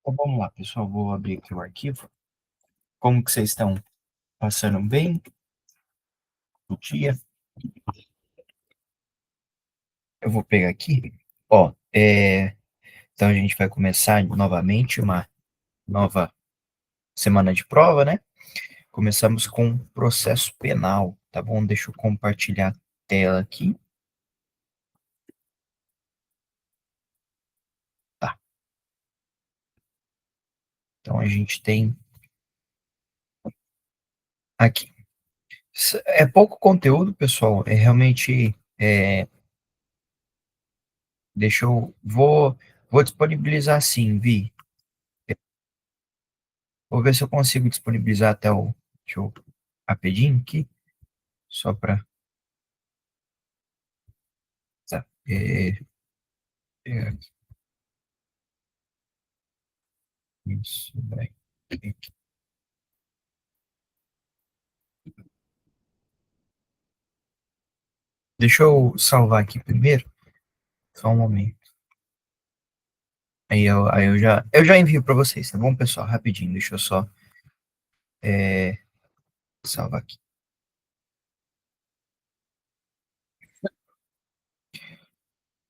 Então vamos lá, pessoal. Vou abrir aqui o arquivo. Como que vocês estão passando bem o dia? Eu vou pegar aqui. Ó, então a gente vai começar novamente uma nova semana de prova, né? Começamos com processo penal, tá bom? Deixa eu compartilhar a tela aqui. Tá. Então a gente tem aqui. É pouco conteúdo, pessoal. É realmente. Deixa eu. Vou disponibilizar sim, Vi. Vou ver se eu consigo disponibilizar até o. Deixa eu rapidinho aqui, só para. Tá, é, isso, bem. Deixa eu salvar aqui primeiro, só um momento. Aí eu já envio para vocês, tá bom, pessoal? Rapidinho, deixa eu só é, salvar aqui.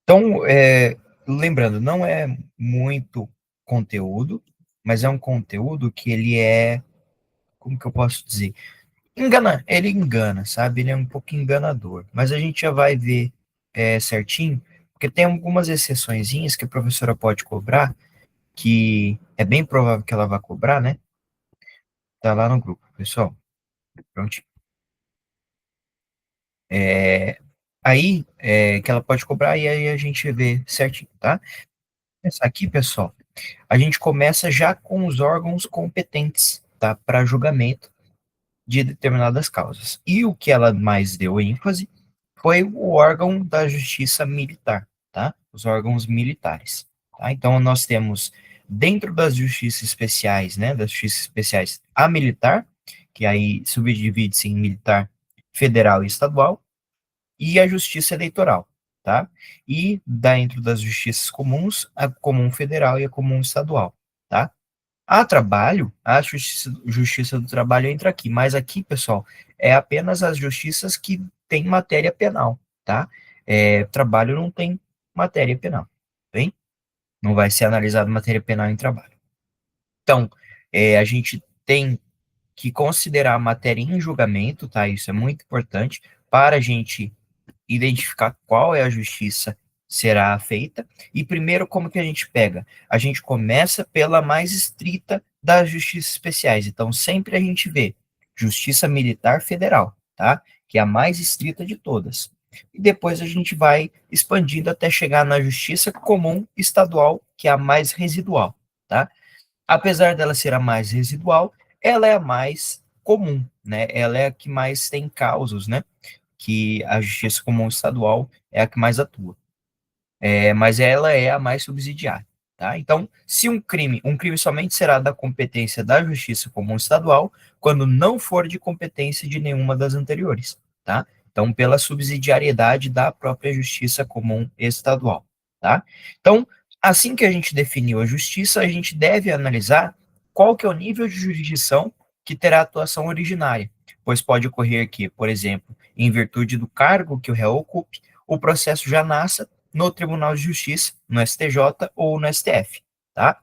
Então, lembrando, não é muito conteúdo, mas é um conteúdo que ele é, como que eu posso dizer? Ele engana, sabe? Ele é um pouco enganador, mas a gente já vai ver certinho, porque tem algumas exceçõezinhas que a professora pode cobrar, que é bem provável que ela vá cobrar, né? Tá lá no grupo, pessoal. Pronto. É, que ela pode cobrar e aí a gente vê certinho, tá? Essa aqui, pessoal, a gente começa já com os órgãos competentes, tá? Para julgamento de determinadas causas. E o que ela mais deu ênfase foi o órgão da justiça militar, tá? Os órgãos militares, tá? Então, nós temos, dentro das justiças especiais, né, das justiças especiais, a militar, que aí subdivide-se em militar federal e estadual, e a justiça eleitoral, tá? E dentro das justiças comuns, a comum federal e a comum estadual, tá? A trabalho, a justiça do trabalho entra aqui, mas aqui, pessoal, é apenas as justiças que têm matéria penal, tá? Trabalho não tem matéria penal, bem? Não vai ser analisado matéria penal em trabalho. Então, a gente tem que considerar a matéria em julgamento, tá? Isso é muito importante para a gente identificar qual é a justiça será feita. E primeiro, como que a gente pega? A gente começa pela mais estrita das justiças especiais. Então, sempre a gente vê Justiça Militar Federal, tá? Que é a mais estrita de todas. E depois a gente vai expandindo até chegar na Justiça Comum Estadual, que é a mais residual, tá? Apesar dela ser a mais residual, ela é a mais comum, né? Ela é a que mais tem causos, né? Que a justiça comum estadual é a que mais atua. Mas ela é a mais subsidiária. Tá? Então, se um crime somente será da competência da justiça comum estadual, quando não for de competência de nenhuma das anteriores. Tá? Então, pela subsidiariedade da própria justiça comum estadual. Tá? Então, assim que a gente definiu a justiça, a gente deve analisar qual que é o nível de jurisdição que terá atuação originária, pois pode ocorrer que, por exemplo, em virtude do cargo que o réu ocupe, o processo já nasça no Tribunal de Justiça, no STJ ou no STF, tá?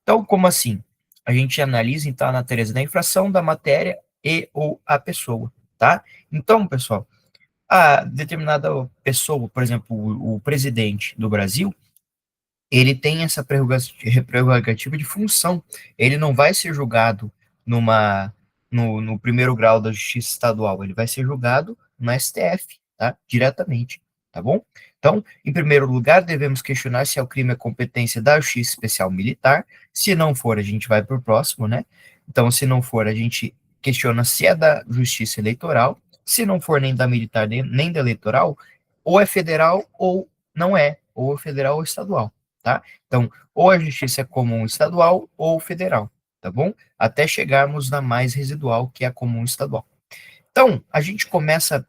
Então, como assim? A gente analisa, então, a natureza da infração, da matéria e ou a pessoa, tá? Então, pessoal, a determinada pessoa, por exemplo, o presidente do Brasil, ele tem essa prerrogativa de função. Ele não vai ser julgado numa, no primeiro grau da justiça estadual, ele vai ser julgado no STF, tá? Diretamente, tá bom? Então, em primeiro lugar, devemos questionar se o crime é competência da Justiça Especial Militar. Se não for, a gente vai para o próximo, né? Então, se não for, a gente questiona se é da Justiça Eleitoral. Se não for nem da militar, nem da eleitoral, ou é federal ou não é, ou é federal ou estadual, tá? Então, ou a justiça é comum estadual ou federal, tá bom? Até chegarmos na mais residual, que é a comum estadual. Então, a gente começa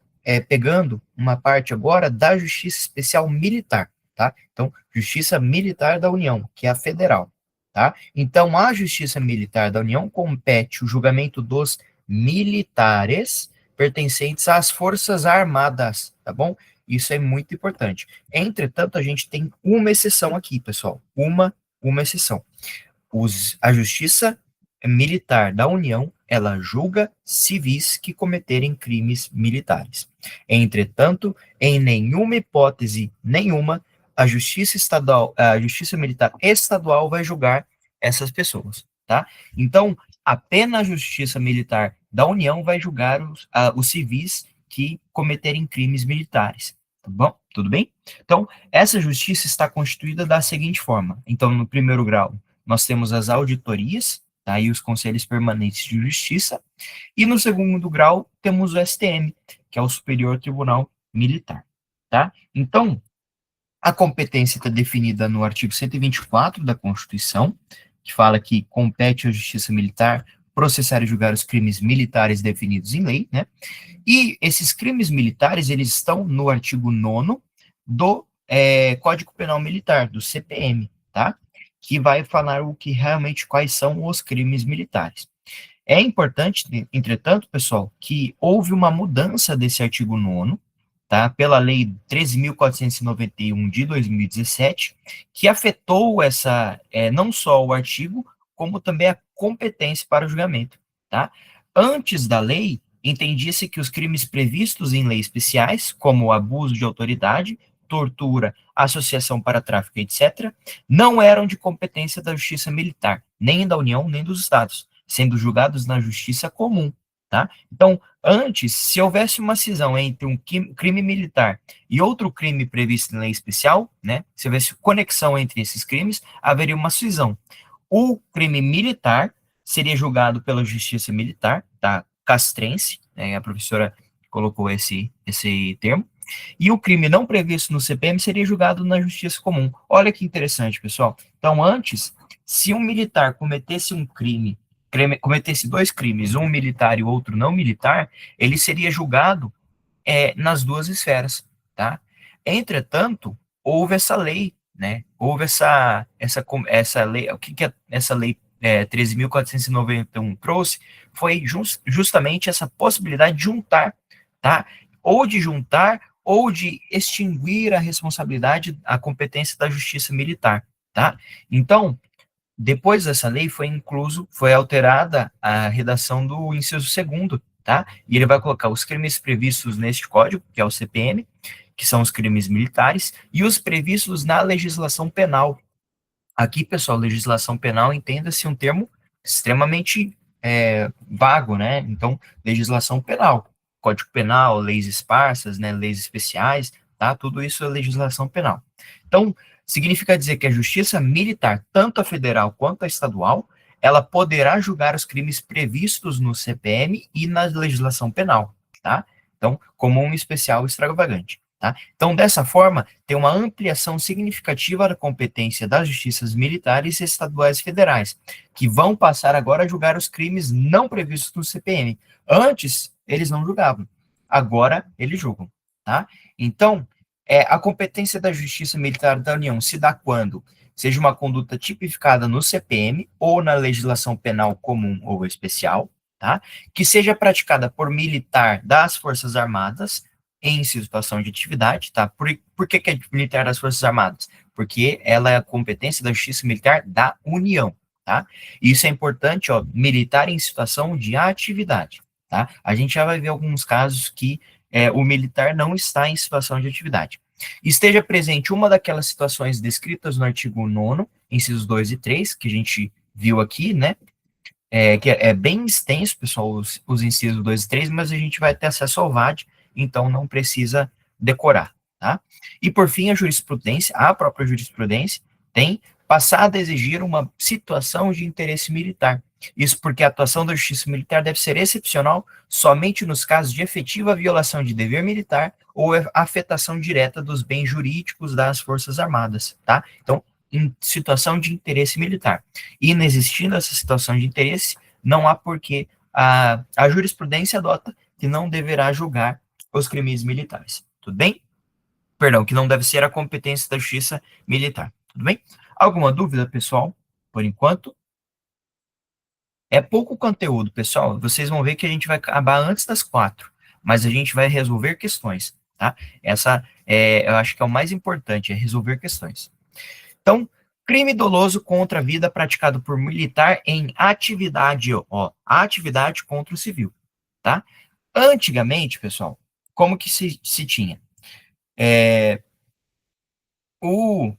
pegando uma parte agora da Justiça Especial Militar, tá? Então, Justiça Militar da União, que é a federal. tá? Então, a Justiça Militar da União compete o julgamento dos militares pertencentes às Forças Armadas, tá bom? Isso é muito importante. Entretanto, a gente tem uma exceção aqui, pessoal. Uma exceção. A Justiça Militar da União, ela julga civis que cometerem crimes militares. Entretanto, em nenhuma hipótese nenhuma, a Justiça Militar Estadual vai julgar essas pessoas, tá? Então, apenas a Justiça Militar da União vai julgar os civis que cometerem crimes militares, tá bom? Tudo bem? Então, essa justiça está constituída da seguinte forma. Então, no primeiro grau, nós temos as auditorias, tá? E os conselhos permanentes de justiça, e no segundo grau temos o STM, que é o Superior Tribunal Militar, tá? Então, a competência está definida no artigo 124 da Constituição, que fala que compete à Justiça Militar processar e julgar os crimes militares definidos em lei, né? E esses crimes militares, eles estão no artigo 9º do Código Penal Militar, do CPM, tá? Que vai falar o que realmente, quais são os crimes militares. É importante, entretanto, pessoal, que houve uma mudança desse artigo 9º, tá? Pela Lei 13.491 de 2017, que afetou não só o artigo, como também a competência para o julgamento, tá? Antes da lei, entendia-se que os crimes previstos em leis especiais, como abuso de autoridade, tortura, associação para tráfico, etc., não eram de competência da Justiça Militar, nem da União, nem dos Estados, sendo julgados na Justiça Comum, tá? Então, antes, se houvesse uma cisão entre um crime militar e outro crime previsto em lei especial, né? Se houvesse conexão entre esses crimes, haveria uma cisão. O crime militar seria julgado pela Justiça Militar, tá? Castrense, né? A professora colocou esse termo. E o crime não previsto no CPM seria julgado na Justiça Comum. Olha que interessante, pessoal. Então, antes, se um militar cometesse dois crimes, um militar e outro não militar, ele seria julgado nas duas esferas, tá? Entretanto, houve essa lei, né? Houve essa lei, o que essa lei 13.491 trouxe foi justamente essa possibilidade de juntar, tá? Ou de juntar ou de extinguir a responsabilidade, a competência da justiça militar, tá? Então, depois dessa lei foi alterada a redação do inciso segundo, tá? E ele vai colocar os crimes previstos neste código, que é o CPM, que são os crimes militares, e os previstos na legislação penal. Aqui, pessoal, legislação penal entenda-se um termo extremamente vago, né? Então, legislação penal, Código Penal, leis esparsas, né? Leis especiais, tá? Tudo isso é legislação penal. Então, significa dizer que a justiça militar, tanto a federal quanto a estadual, ela poderá julgar os crimes previstos no CPM e na legislação penal, tá? Então, comum, especial, extravagante, tá? Então, dessa forma, tem uma ampliação significativa da competência das justiças militares, estaduais e federais, que vão passar agora a julgar os crimes não previstos no CPM. Antes, eles não julgavam. Agora, eles julgam, tá? Então, a competência da Justiça Militar da União se dá quando seja uma conduta tipificada no CPM ou na legislação penal comum ou especial, tá? Que seja praticada por militar das Forças Armadas em situação de atividade, tá? Por que é militar das Forças Armadas? Porque ela é a competência da Justiça Militar da União, tá? Isso é importante, ó, militar em situação de atividade, tá? A gente já vai ver alguns casos que o militar não está em situação de atividade. Esteja presente uma daquelas situações descritas no artigo 9º, incisos 2 e 3, que a gente viu aqui, né? Que é bem extenso, pessoal, os incisos 2 e 3, mas a gente vai ter acesso ao VAD, então não precisa decorar, tá? E por fim, a própria jurisprudência, tem passado a exigir uma situação de interesse militar. Isso porque a atuação da justiça militar deve ser excepcional somente nos casos de efetiva violação de dever militar ou afetação direta dos bens jurídicos das Forças Armadas, tá? Então, em situação de interesse militar. Inexistindo essa situação de interesse, não há por que a jurisprudência adota que não deverá julgar os crimes militares. Tudo bem? Perdão, que não deve ser a competência da justiça militar. Tudo bem? Alguma dúvida, pessoal? Por enquanto, é pouco conteúdo, pessoal. Vocês vão ver que a gente vai acabar antes das 4, mas a gente vai resolver questões, tá? Essa eu acho que é o mais importante, é resolver questões. Então, crime doloso contra a vida praticado por militar em atividade, ó, atividade contra o civil, tá? Antigamente, pessoal, como que se tinha? É, o,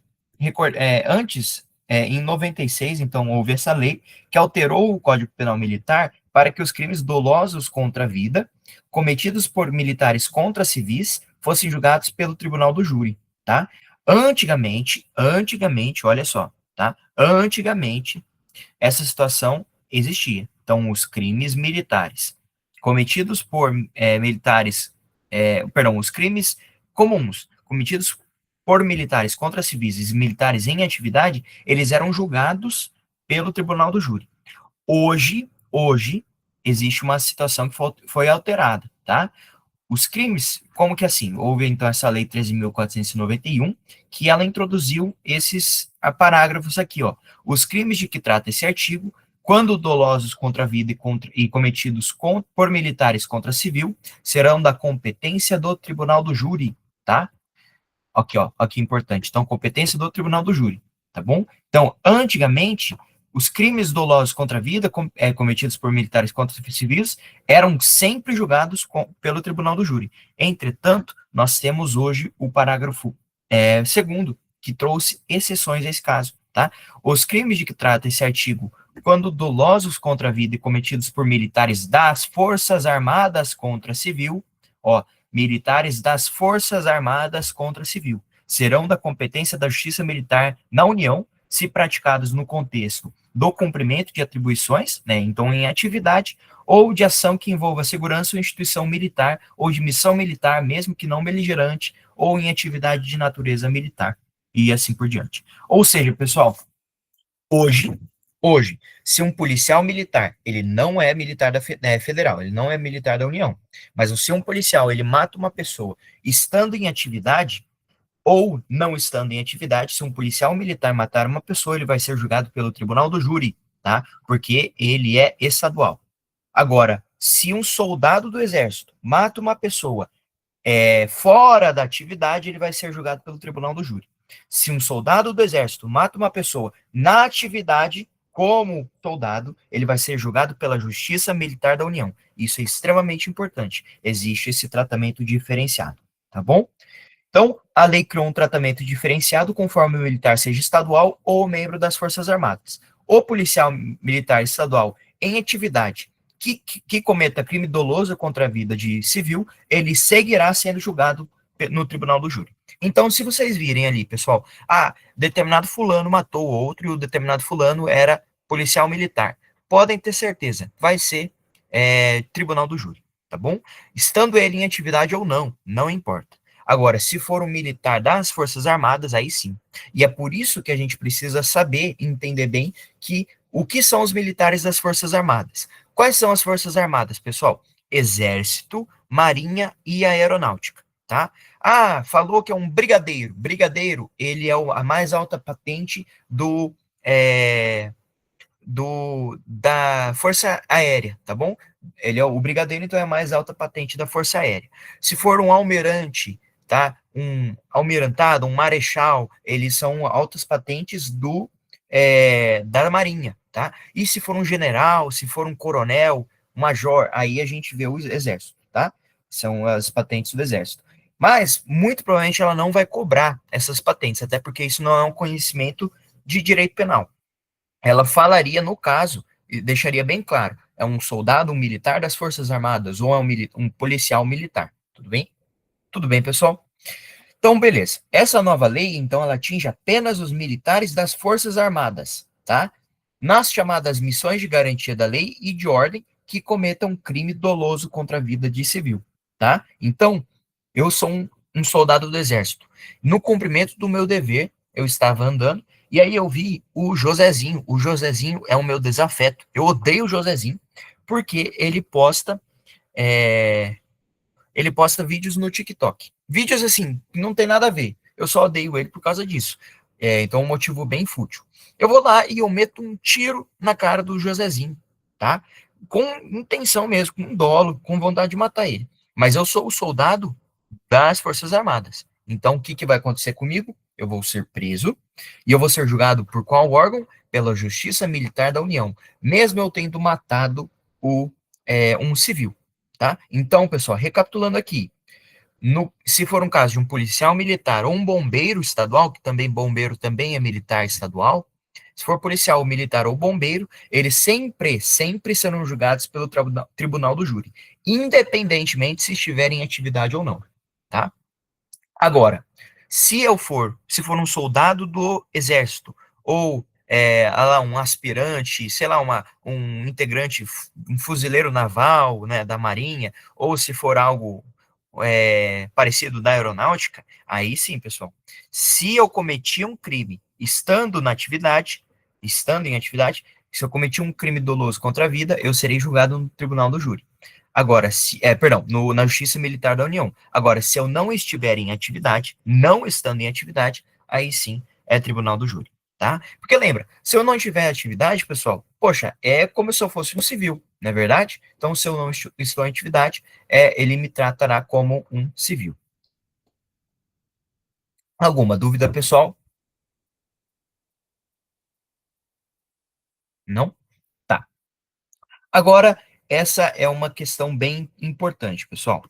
antes, em 96, então, houve essa lei que alterou o Código Penal Militar para que os crimes dolosos contra a vida, cometidos por militares contra civis, fossem julgados pelo Tribunal do Júri, tá? Antigamente, olha só, tá? Antigamente, essa situação existia. Então, os crimes militares cometidos por militares, perdão, os crimes comuns cometidos por militares contra civis e militares em atividade, eles eram julgados pelo Tribunal do Júri. Hoje existe uma situação que foi alterada, tá? Os crimes, como que assim? Houve então essa lei 13.491, que ela introduziu esses parágrafos aqui, ó. Os crimes de que trata esse artigo, quando dolosos contra a vida e cometidos por militares contra civil, serão da competência do Tribunal do Júri, tá? Aqui, ó, aqui importante. Então, competência do Tribunal do Júri, tá bom? Então, antigamente, os crimes dolosos contra a vida cometidos por militares contra civis eram sempre julgados pelo Tribunal do Júri. Entretanto, nós temos hoje o parágrafo segundo, que trouxe exceções a esse caso, tá? Os crimes de que trata esse artigo, quando dolosos contra a vida e cometidos por militares das Forças Armadas contra civil, ó, militares das Forças Armadas contra civil, serão da competência da Justiça Militar na União, se praticados no contexto do cumprimento de atribuições, né, então em atividade, ou de ação que envolva segurança ou instituição militar, ou de missão militar, mesmo que não beligerante, ou em atividade de natureza militar, e assim por diante. Ou seja, pessoal, hoje, hoje, se um policial militar, ele não é militar federal, ele não é militar da União, mas se um policial, ele mata uma pessoa estando em atividade, ou não estando em atividade, se um policial militar matar uma pessoa, ele vai ser julgado pelo Tribunal do Júri, tá? Porque ele é estadual. Agora, se um soldado do Exército mata uma pessoa fora da atividade, ele vai ser julgado pelo Tribunal do Júri. Se um soldado do Exército mata uma pessoa na atividade, como soldado, ele vai ser julgado pela Justiça Militar da União. Isso é extremamente importante. Existe esse tratamento diferenciado, tá bom? Então, a lei criou um tratamento diferenciado conforme o militar seja estadual ou membro das Forças Armadas. O policial militar estadual em atividade que cometa crime doloso contra a vida de civil, ele seguirá sendo julgado no Tribunal do Júri. Então, se vocês virem ali, pessoal, determinado fulano matou outro e o determinado fulano era policial militar, podem ter certeza, vai ser Tribunal do Júri, tá bom? Estando ele em atividade ou não, não importa. Agora, se for um militar das Forças Armadas, aí sim. E é por isso que a gente precisa saber, entender bem que o que são os militares das Forças Armadas. Quais são as Forças Armadas, pessoal? Exército, Marinha e Aeronáutica, tá? Falou que é um brigadeiro. Brigadeiro, ele é a mais alta patente da Força Aérea, tá bom? Ele é o brigadeiro, então é a mais alta patente da Força Aérea. Se for um almirante, tá? Um almirantado, um marechal, eles são altas patentes da Marinha, tá? E se for um general, se for um coronel, um major, aí a gente vê o exército, tá? São as patentes do exército. Mas, muito provavelmente, ela não vai cobrar essas patentes, até porque isso não é um conhecimento de direito penal. Ela falaria, no caso, e deixaria bem claro, é um soldado, um militar das Forças Armadas, ou é um policial militar, tudo bem? Tudo bem, pessoal? Então, beleza. Essa nova lei, então, ela atinge apenas os militares das Forças Armadas, tá? Nas chamadas missões de garantia da lei e de ordem que cometam crime doloso contra a vida de civil, tá? Então, eu sou um soldado do Exército. No cumprimento do meu dever, eu estava andando e aí eu vi o Josézinho. O Josézinho é o meu desafeto. Eu odeio o Josézinho porque é, ele posta vídeos no TikTok. Vídeos assim, não tem nada a ver. Eu só odeio ele por causa disso. Então, um motivo bem fútil. Eu vou lá e eu meto um tiro na cara do Josézinho, tá? Com intenção mesmo, com dolo, com vontade de matar ele. Mas eu sou o soldado das Forças Armadas. Então, o que, que vai acontecer comigo? Eu vou ser preso e eu vou ser julgado por qual órgão? Pela Justiça Militar da União, mesmo eu tendo matado um civil, tá? Então, pessoal, recapitulando aqui, se for um caso de um policial militar ou um bombeiro estadual, que também bombeiro também é militar estadual, se for policial, militar ou bombeiro, eles sempre serão julgados pelo tribunal do júri, independentemente se estiverem em atividade ou não, tá? Agora, se for um soldado do exército ou um aspirante, sei lá, um integrante, um fuzileiro naval, né, da Marinha, ou se for algo parecido da aeronáutica, aí sim, pessoal. Se eu cometi um crime estando em atividade, se eu cometi um crime doloso contra a vida, eu serei julgado no tribunal do júri. Agora, perdão, na Justiça Militar da União. Agora, se eu não estiver em atividade, não estando em atividade, aí sim é tribunal do júri, tá? Porque lembra, se eu não estiver em atividade, pessoal, poxa, é como se eu fosse um civil, não é verdade? Então, se eu não estou em atividade, ele me tratará como um civil. Alguma dúvida, pessoal? Não? Tá. Agora, essa é uma questão bem importante, pessoal.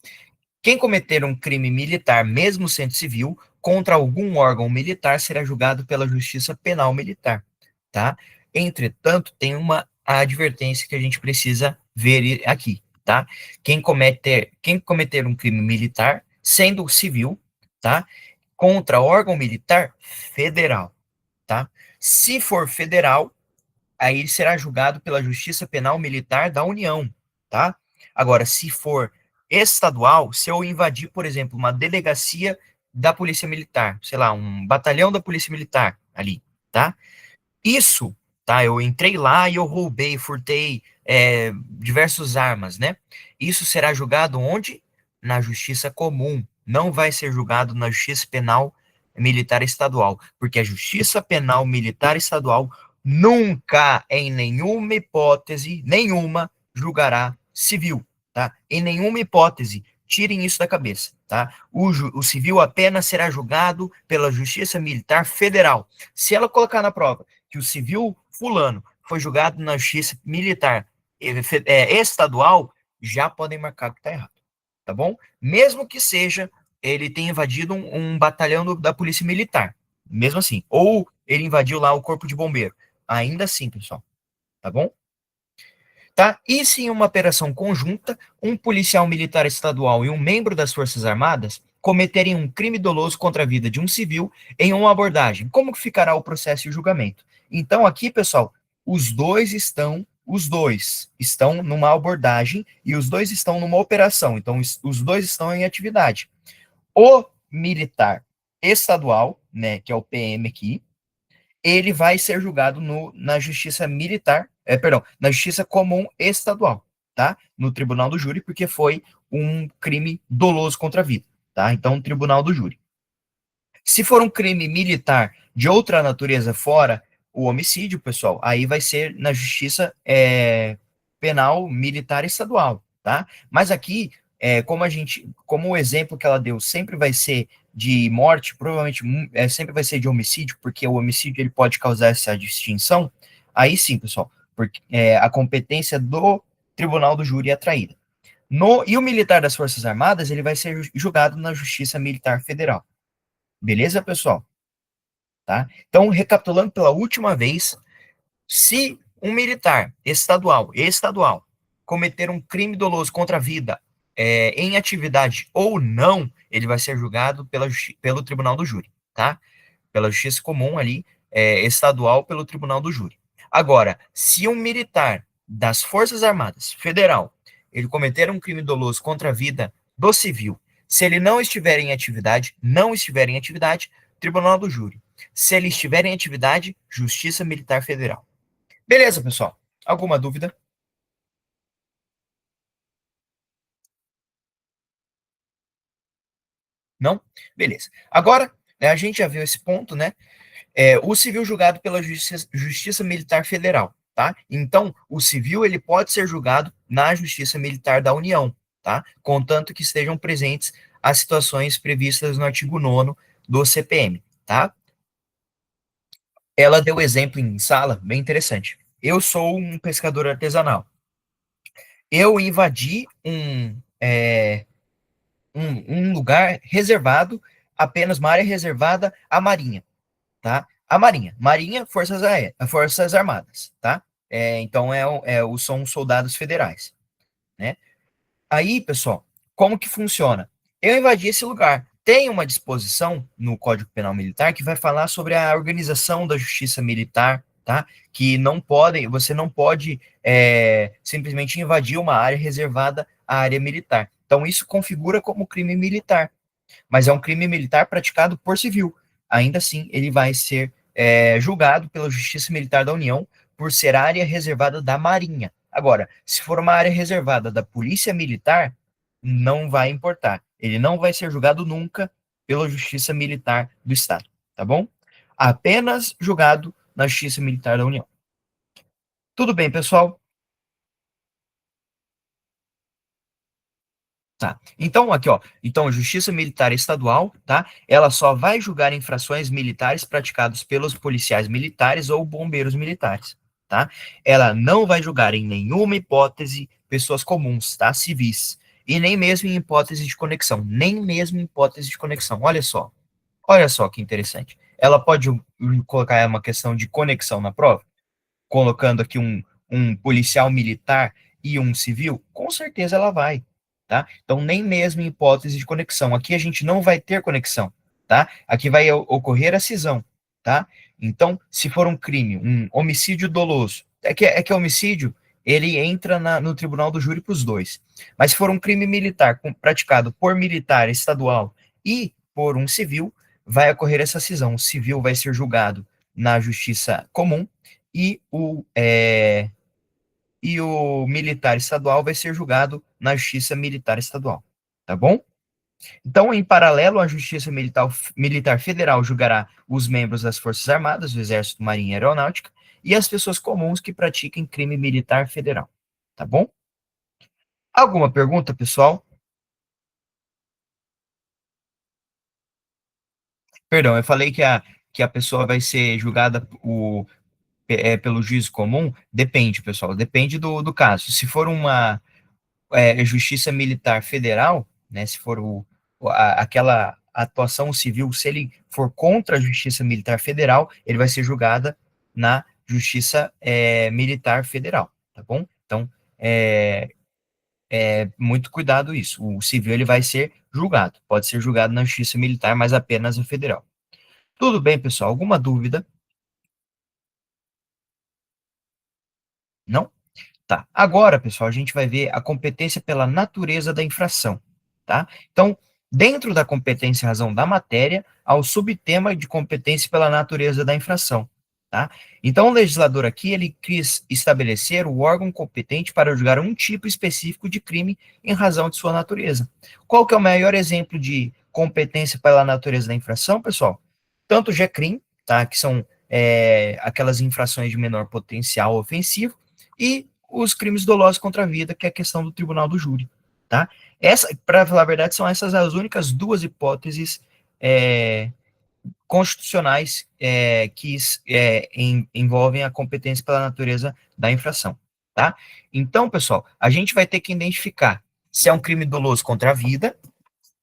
Quem cometer um crime militar, mesmo sendo civil, contra algum órgão militar, será julgado pela Justiça Penal Militar, tá? Entretanto, tem uma advertência que a gente precisa ver aqui, tá? Quem cometer um crime militar, sendo civil, tá? Contra órgão militar federal, tá? Se for federal, aí ele será julgado pela Justiça Penal Militar da União, tá? Agora, se for estadual, se eu invadir, por exemplo, uma delegacia da Polícia Militar, sei lá, um batalhão da Polícia Militar ali, tá? Isso, tá? Eu entrei lá e eu roubei, furtei diversas armas, né? Isso será julgado onde? Na Justiça Comum. Não vai ser julgado na Justiça Penal Militar Estadual, porque a Justiça Penal Militar Estadual nunca, em nenhuma hipótese, nenhuma, julgará civil, tá? Em nenhuma hipótese. Tirem isso da cabeça, tá? O civil apenas será julgado pela Justiça Militar Federal. Se ela colocar na prova que o civil fulano foi julgado na justiça militar estadual, já podem marcar que está errado, tá bom? Mesmo que seja ele tenha invadido um batalhão da polícia militar, mesmo assim, ou ele invadiu lá o corpo de bombeiro, ainda assim, pessoal, tá bom? Tá? E se em uma operação conjunta, um policial militar estadual e um membro das Forças Armadas cometerem um crime doloso contra a vida de um civil em uma abordagem, como que ficará o processo e o julgamento? Então, aqui, pessoal, os dois estão numa abordagem e os dois estão numa operação. Então, os dois estão em atividade. O militar estadual, né, que é o PM aqui, ele vai ser julgado na justiça militar, perdão, na justiça comum estadual, tá? No tribunal do júri, porque foi um crime doloso contra a vida, tá? Então, tribunal do júri. Se for um crime militar de outra natureza fora o homicídio, pessoal, aí vai ser na justiça penal militar estadual, tá? Mas aqui, como o exemplo que ela deu sempre vai ser de morte, provavelmente sempre vai ser de homicídio, porque o homicídio ele pode causar essa distinção. Aí sim, pessoal, porque a competência do tribunal do júri é traída. E o militar das Forças Armadas ele vai ser julgado na Justiça Militar Federal. Beleza, pessoal? Tá? Então, recapitulando pela última vez, se um militar estadual, cometer um crime doloso contra a vida em atividade ou não, ele vai ser julgado pelo tribunal do júri, tá? Pela justiça comum ali, estadual, pelo tribunal do júri. Agora, se um militar das Forças Armadas Federal, ele cometer um crime doloso contra a vida do civil, se ele não estiver em atividade, tribunal do júri. Se ele estiver em atividade, Justiça Militar Federal. Beleza, pessoal? Alguma dúvida? Não? Beleza. Agora, né, a gente já viu esse ponto, né? O civil julgado pela Justiça Militar Federal, tá? Então, o civil ele pode ser julgado na Justiça Militar da União, tá? Contanto que estejam presentes as situações previstas no artigo 9º do CPM, tá? Ela deu exemplo em sala, bem interessante. Eu sou um pescador artesanal. Eu invadi um lugar reservado, apenas uma área reservada à Marinha, tá? A Marinha. Marinha, Forças Aéreas, Forças Armadas, tá? Então, são soldados federais, né? Aí, pessoal, como que funciona? Eu invadi esse lugar. Tem uma disposição no Código Penal Militar que vai falar sobre a organização da justiça militar, tá? Que você não pode simplesmente invadir uma área reservada à área militar. Então, isso configura como crime militar, mas é um crime militar praticado por civil. Ainda assim, ele vai ser julgado pela Justiça Militar da União por ser área reservada da Marinha. Agora, se for uma área reservada da Polícia Militar, não vai importar. Ele não vai ser julgado nunca pela Justiça Militar do Estado, tá bom? Apenas julgado na Justiça Militar da União. Tudo bem, pessoal? Tá. Então, aqui, ó. Então, a Justiça Militar Estadual, tá? Ela só vai julgar infrações militares praticadas pelos policiais militares ou bombeiros militares, tá? Ela não vai julgar em nenhuma hipótese pessoas comuns, tá? Civis. E nem mesmo em hipótese de conexão. Nem mesmo em hipótese de conexão. Olha só. Olha só que interessante. Ela pode colocar uma questão de conexão na prova? Colocando aqui um policial militar e um civil, com certeza ela vai, tá? Então, nem mesmo em hipótese de conexão. Aqui a gente não vai ter conexão, tá? Aqui vai ocorrer a cisão, tá? Então, se for um crime, um homicídio doloso, é que homicídio, ele entra no tribunal do júri para os dois. Mas se for um crime militar praticado por militar estadual e por um civil, vai ocorrer essa cisão. O civil vai ser julgado na justiça comum e o militar estadual vai ser julgado na Justiça Militar Estadual, tá bom? Então, em paralelo, a Justiça Militar Federal julgará os membros das Forças Armadas, do Exército, Marinha e Aeronáutica, e as pessoas comuns que pratiquem crime militar federal, tá bom? Alguma pergunta, pessoal? Perdão, eu falei que a pessoa vai ser julgada pelo juízo comum? Depende, pessoal, depende do caso. Se for uma Justiça Militar Federal, né, se for aquela atuação civil, se ele for contra a Justiça Militar Federal, ele vai ser julgada na Justiça Militar Federal, tá bom? Então, muito cuidado isso. O civil ele vai ser julgado, pode ser julgado na Justiça Militar, mas apenas a federal. Tudo bem, pessoal? Alguma dúvida? Não? Tá. Agora, pessoal, a gente vai ver a competência pela natureza da infração, tá? Então, dentro da competência e razão da matéria, há o subtema de competência pela natureza da infração, tá? Então, o legislador aqui, ele quis estabelecer o órgão competente para julgar um tipo específico de crime em razão de sua natureza. Qual que é o maior exemplo de competência pela natureza da infração, pessoal? Tanto o GECRIM, tá? Que são aquelas infrações de menor potencial ofensivo, e os crimes dolosos contra a vida, que é a questão do tribunal do júri, tá? Para falar a verdade, são essas as únicas duas hipóteses constitucionais que envolvem a competência pela natureza da infração, tá? Então, pessoal, a gente vai ter que identificar se é um crime doloso contra a vida,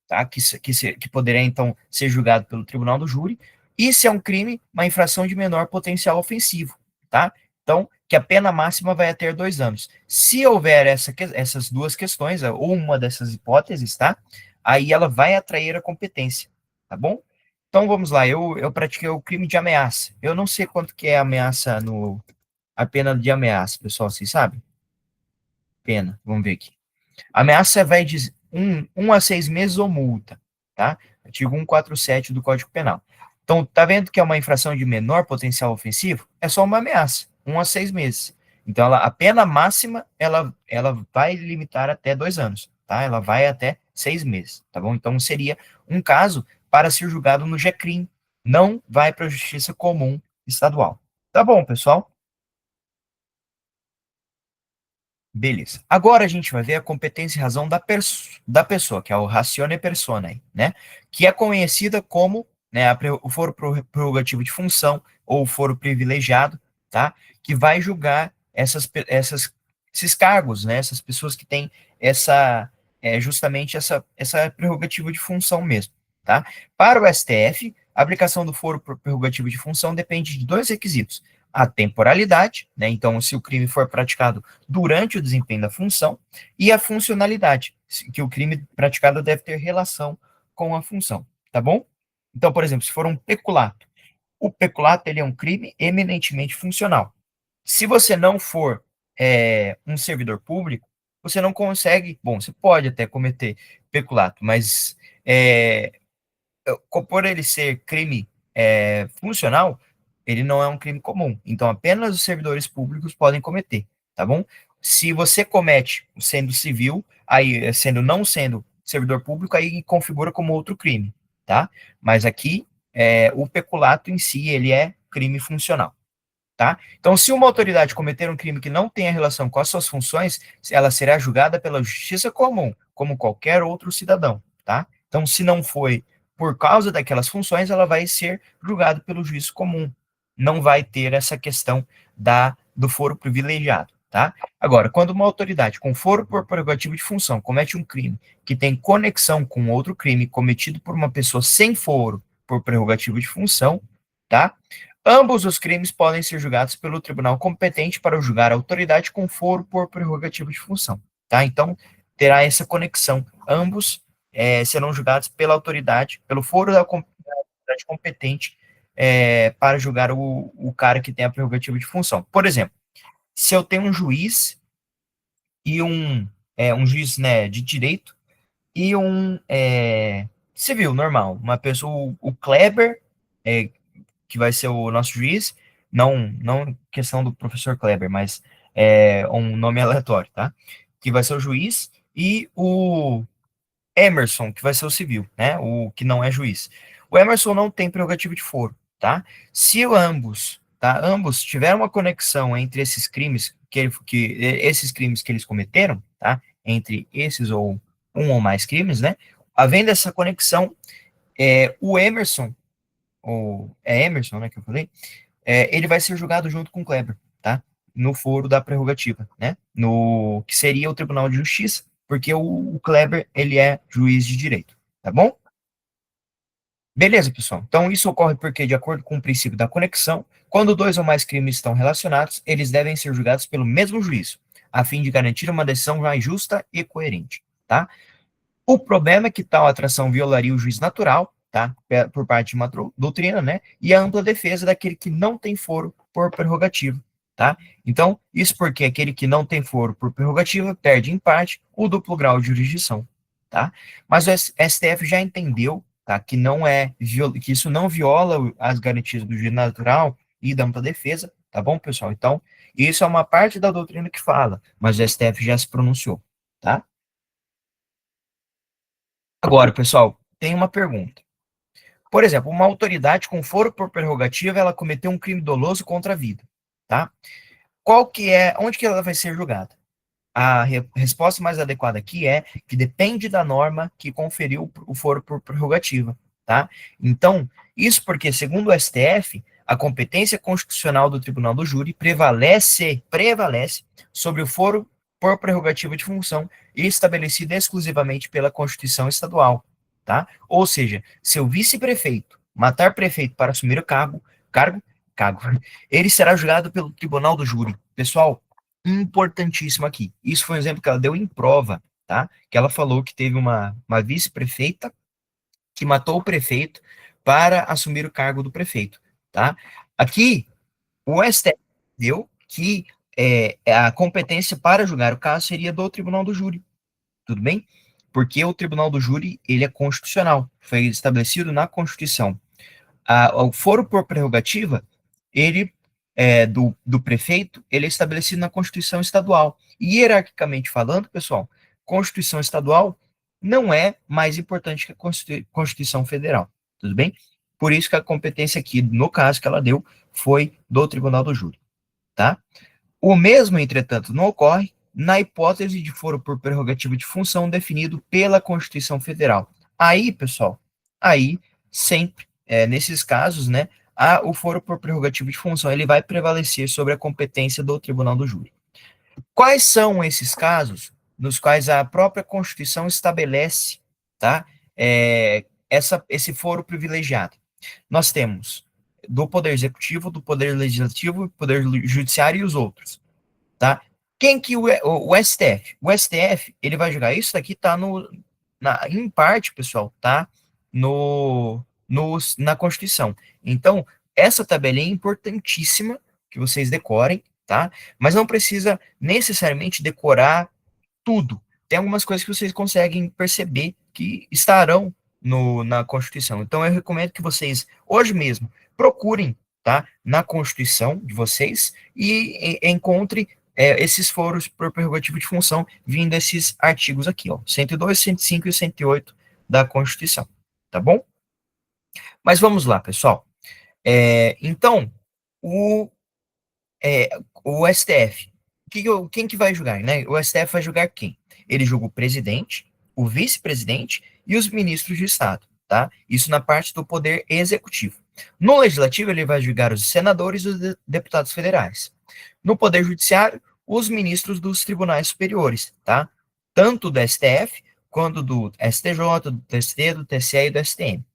tá? Que poderia, então, ser julgado pelo tribunal do júri, e se é um crime, uma infração de menor potencial ofensivo, tá? Então, que a pena máxima vai até 2 anos. Se houver essas duas questões, ou uma dessas hipóteses, tá? Aí ela vai atrair a competência, tá bom? Então, vamos lá, eu pratiquei o crime de ameaça. Eu não sei quanto que é a pena de ameaça, pessoal, vocês sabem? Pena, vamos ver aqui. Ameaça vai de 1 a 6 meses ou multa, tá? Artigo 147 do Código Penal. Então, tá vendo que é uma infração de menor potencial ofensivo? É só uma ameaça, 1 a 6 meses. Então, a pena máxima, ela vai limitar até 2 anos, tá? Ela vai até 6 meses, tá bom? Então, seria um caso para ser julgado no GECRIM, não vai para a Justiça Comum Estadual. Tá bom, pessoal? Beleza. Agora a gente vai ver a competência e razão da pessoa, que é o ratione personae, né? Que é conhecida como, né, o foro prerrogativo de função ou foro privilegiado, tá? Que vai julgar esses cargos, né? Essas pessoas que têm justamente essa prerrogativa de função mesmo, tá? Para o STF, a aplicação do foro prerrogativo de função depende de dois requisitos: a temporalidade, né? Então, se o crime for praticado durante o desempenho da função, e a funcionalidade, que o crime praticado deve ter relação com a função, tá bom? Então, por exemplo, se for um peculato, o peculato ele é um crime eminentemente funcional. Se você não for um servidor público, você não consegue, bom, você pode até cometer peculato, mas é, por ele ser crime funcional, ele não é um crime comum. Então, apenas os servidores públicos podem cometer, tá bom? Se você comete sendo civil, aí não sendo servidor público, aí configura como outro crime, tá? Mas aqui, o peculato em si, ele é crime funcional. Tá? Então, se uma autoridade cometer um crime que não tenha relação com as suas funções, ela será julgada pela justiça comum, como qualquer outro cidadão. Tá? Então, se não foi por causa daquelas funções, ela vai ser julgada pelo juízo comum. Não vai ter essa questão do foro privilegiado. Tá? Agora, quando uma autoridade com foro por prerrogativa de função comete um crime que tem conexão com outro crime cometido por uma pessoa sem foro por prerrogativa de função, tá? Ambos os crimes podem ser julgados pelo tribunal competente para julgar a autoridade com foro por prerrogativa de função, tá? Então, terá essa conexão. Ambos serão julgados pela autoridade, pelo foro da autoridade competente para julgar o cara que tem a prerrogativa de função. Por exemplo, se eu tenho um juiz e um juiz, né, de direito e civil, normal, uma pessoa, o Kleber, é, que vai ser o nosso juiz, não questão do professor Kleber, mas um nome aleatório, tá? Que vai ser o juiz, e o Emerson, que vai ser o civil, né? O que não é juiz. O Emerson não tem prerrogativa de foro, tá? Se ambos tiveram uma conexão entre esses crimes esses crimes que eles cometeram, tá? Entre esses ou um ou mais crimes, né? Havendo essa conexão, o Emerson, ou é Emerson, né, que eu falei, ele vai ser julgado junto com o Kleber, tá? No foro da prerrogativa, né? No que seria o Tribunal de Justiça, porque o Kleber, ele é juiz de direito, tá bom? Beleza, pessoal. Então, isso ocorre porque, de acordo com o princípio da conexão, quando dois ou mais crimes estão relacionados, eles devem ser julgados pelo mesmo juízo, a fim de garantir uma decisão mais justa e coerente, tá? O problema é que tal atração violaria o juiz natural, tá? Por parte de uma doutrina, né? E a ampla defesa daquele que não tem foro por prerrogativa, tá? Então, isso porque aquele que não tem foro por prerrogativa perde, em parte, o duplo grau de jurisdição, tá? Mas o STF já entendeu, tá? Que isso não viola as garantias do juiz natural e da ampla defesa, tá bom, pessoal? Então, isso é uma parte da doutrina que fala, mas o STF já se pronunciou, tá? Agora, pessoal, tem uma pergunta. Por exemplo, uma autoridade com foro por prerrogativa, ela cometeu um crime doloso contra a vida, tá? Onde que ela vai ser julgada? A resposta mais adequada aqui é que depende da norma que conferiu o foro por prerrogativa, tá? Então, isso porque, segundo o STF, a competência constitucional do Tribunal do Júri prevalece sobre o foro por prerrogativa de função estabelecida exclusivamente pela Constituição Estadual, tá? Ou seja, se o vice-prefeito matar prefeito para assumir o cargo, cargo, ele será julgado pelo Tribunal do Júri. Pessoal, importantíssimo aqui. Isso foi um exemplo que ela deu em prova, tá? Que ela falou que teve uma vice-prefeita que matou o prefeito para assumir o cargo do prefeito, tá? Aqui, o STF deu que a competência para julgar o caso seria do Tribunal do Júri, tudo bem? Porque o Tribunal do Júri, ele é constitucional, foi estabelecido na Constituição. O foro por prerrogativa, ele do prefeito, ele é estabelecido na Constituição Estadual. E hierarquicamente falando, pessoal, Constituição Estadual não é mais importante que a Constituição Federal, tudo bem? Por isso que a competência aqui, no caso que ela deu, foi do tribunal do júri, tá? O mesmo, entretanto, não ocorre na hipótese de foro por prerrogativa de função definido pela Constituição Federal. Aí, pessoal, aí sempre, nesses casos, né, o foro por prerrogativa de função ele vai prevalecer sobre a competência do tribunal do júri. Quais são esses casos nos quais a própria Constituição estabelece, tá, esse foro privilegiado? Nós temos do Poder Executivo, do Poder Legislativo, do Poder Judiciário e os outros, tá? Quem que o STF? O STF, ele vai julgar isso daqui, tá em parte, pessoal, tá na Constituição. Então, essa tabelinha é importantíssima que vocês decorem, tá? Mas não precisa necessariamente decorar tudo. Tem algumas coisas que vocês conseguem perceber que estarão na Constituição. Então, eu recomendo que vocês, hoje mesmo, procurem, tá, na Constituição de vocês e encontrem esses foros por prerrogativa de função vindo desses artigos aqui, ó, 102, 105 e 108 da Constituição, tá bom? Mas vamos lá, pessoal. Então, o, o STF, quem que vai julgar, né? O STF vai julgar quem? Ele julga o presidente, o vice-presidente e os ministros de Estado, tá? Isso na parte do poder executivo. No legislativo, ele vai julgar os senadores e os deputados federais. No poder judiciário, os ministros dos tribunais superiores, tá? Tanto do STF quanto do STJ, do TST, do TSE e do STM.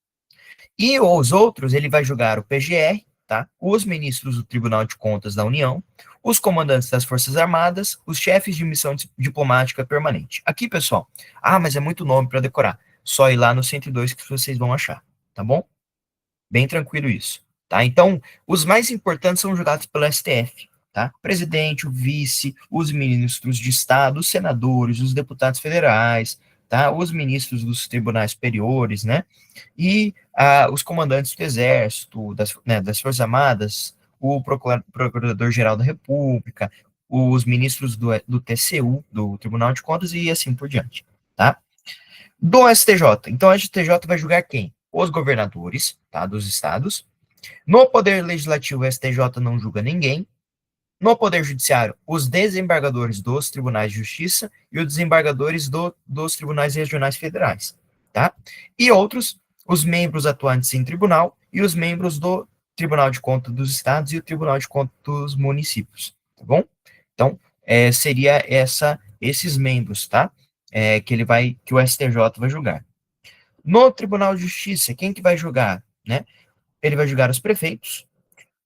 E os outros, ele vai julgar o PGR, tá? Os ministros do Tribunal de Contas da União, os comandantes das Forças Armadas, os chefes de missão diplomática permanente. Aqui, pessoal, mas é muito nome para decorar. Só ir lá no 102 que vocês vão achar, tá bom? Bem tranquilo isso, tá? Então, os mais importantes são julgados pelo STF, tá? Presidente, o vice, os ministros de Estado, os senadores, os deputados federais, tá? Os ministros dos tribunais superiores, né? E os comandantes do Exército, das Forças Armadas, o Procurador-Geral da República, os ministros do TCU, do Tribunal de Contas e assim por diante, tá? Do STJ. Então, o STJ vai julgar quem? Os governadores, tá? Dos estados. No Poder Legislativo, o STJ não julga ninguém. No Poder Judiciário, os desembargadores dos tribunais de justiça e os desembargadores dos tribunais regionais federais, tá? E outros, os membros atuantes em tribunal e os membros do Tribunal de Contas dos Estados e o Tribunal de Contas dos municípios, tá bom? Então, seria esses membros, tá? Que o STJ vai julgar. No Tribunal de Justiça, quem que vai julgar, né? Ele vai julgar os prefeitos,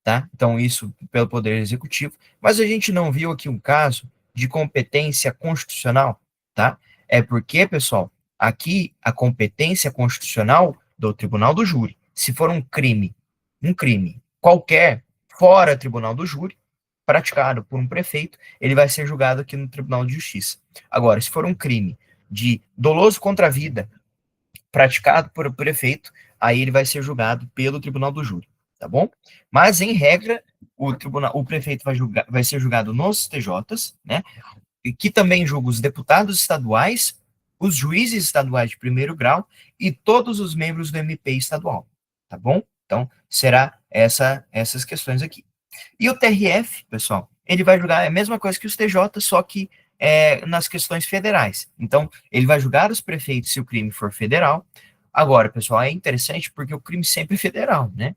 tá? Então, isso pelo Poder Executivo. Mas a gente não viu aqui um caso de competência constitucional, tá? É porque, pessoal, aqui a competência constitucional do Tribunal do Júri, se for um crime qualquer, fora Tribunal do Júri, praticado por um prefeito, ele vai ser julgado aqui no Tribunal de Justiça. Agora, se for um crime de doloso contra a vida, praticado por prefeito, aí ele vai ser julgado pelo Tribunal do Júri, tá bom? Mas, em regra, o prefeito vai ser julgado nos TJs, né? E que também julga os deputados estaduais, os juízes estaduais de primeiro grau e todos os membros do MP estadual, tá bom? Então, será essas questões aqui. E o TRF, pessoal, ele vai julgar a mesma coisa que os TJ, só que nas questões federais. Então, ele vai julgar os prefeitos se o crime for federal. Agora, pessoal, é interessante porque o crime sempre é federal, né?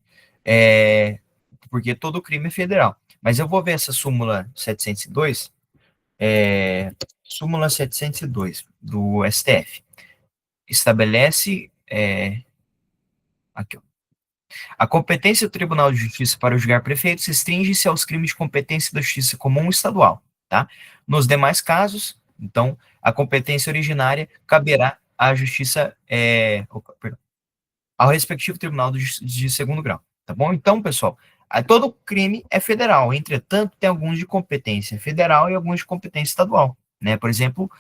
Porque todo crime é federal. Mas eu vou ver essa súmula 702, súmula 702 do STF. Estabelece, aqui, ó, a competência do Tribunal de Justiça para julgar prefeitos restringe-se aos crimes de competência da Justiça Comum estadual, tá? Nos demais casos, então, a competência originária caberá à Justiça, ao respectivo Tribunal de segundo grau, tá bom? Então, pessoal, todo crime é federal, entretanto, tem alguns de competência federal e alguns de competência estadual, né? Por exemplo,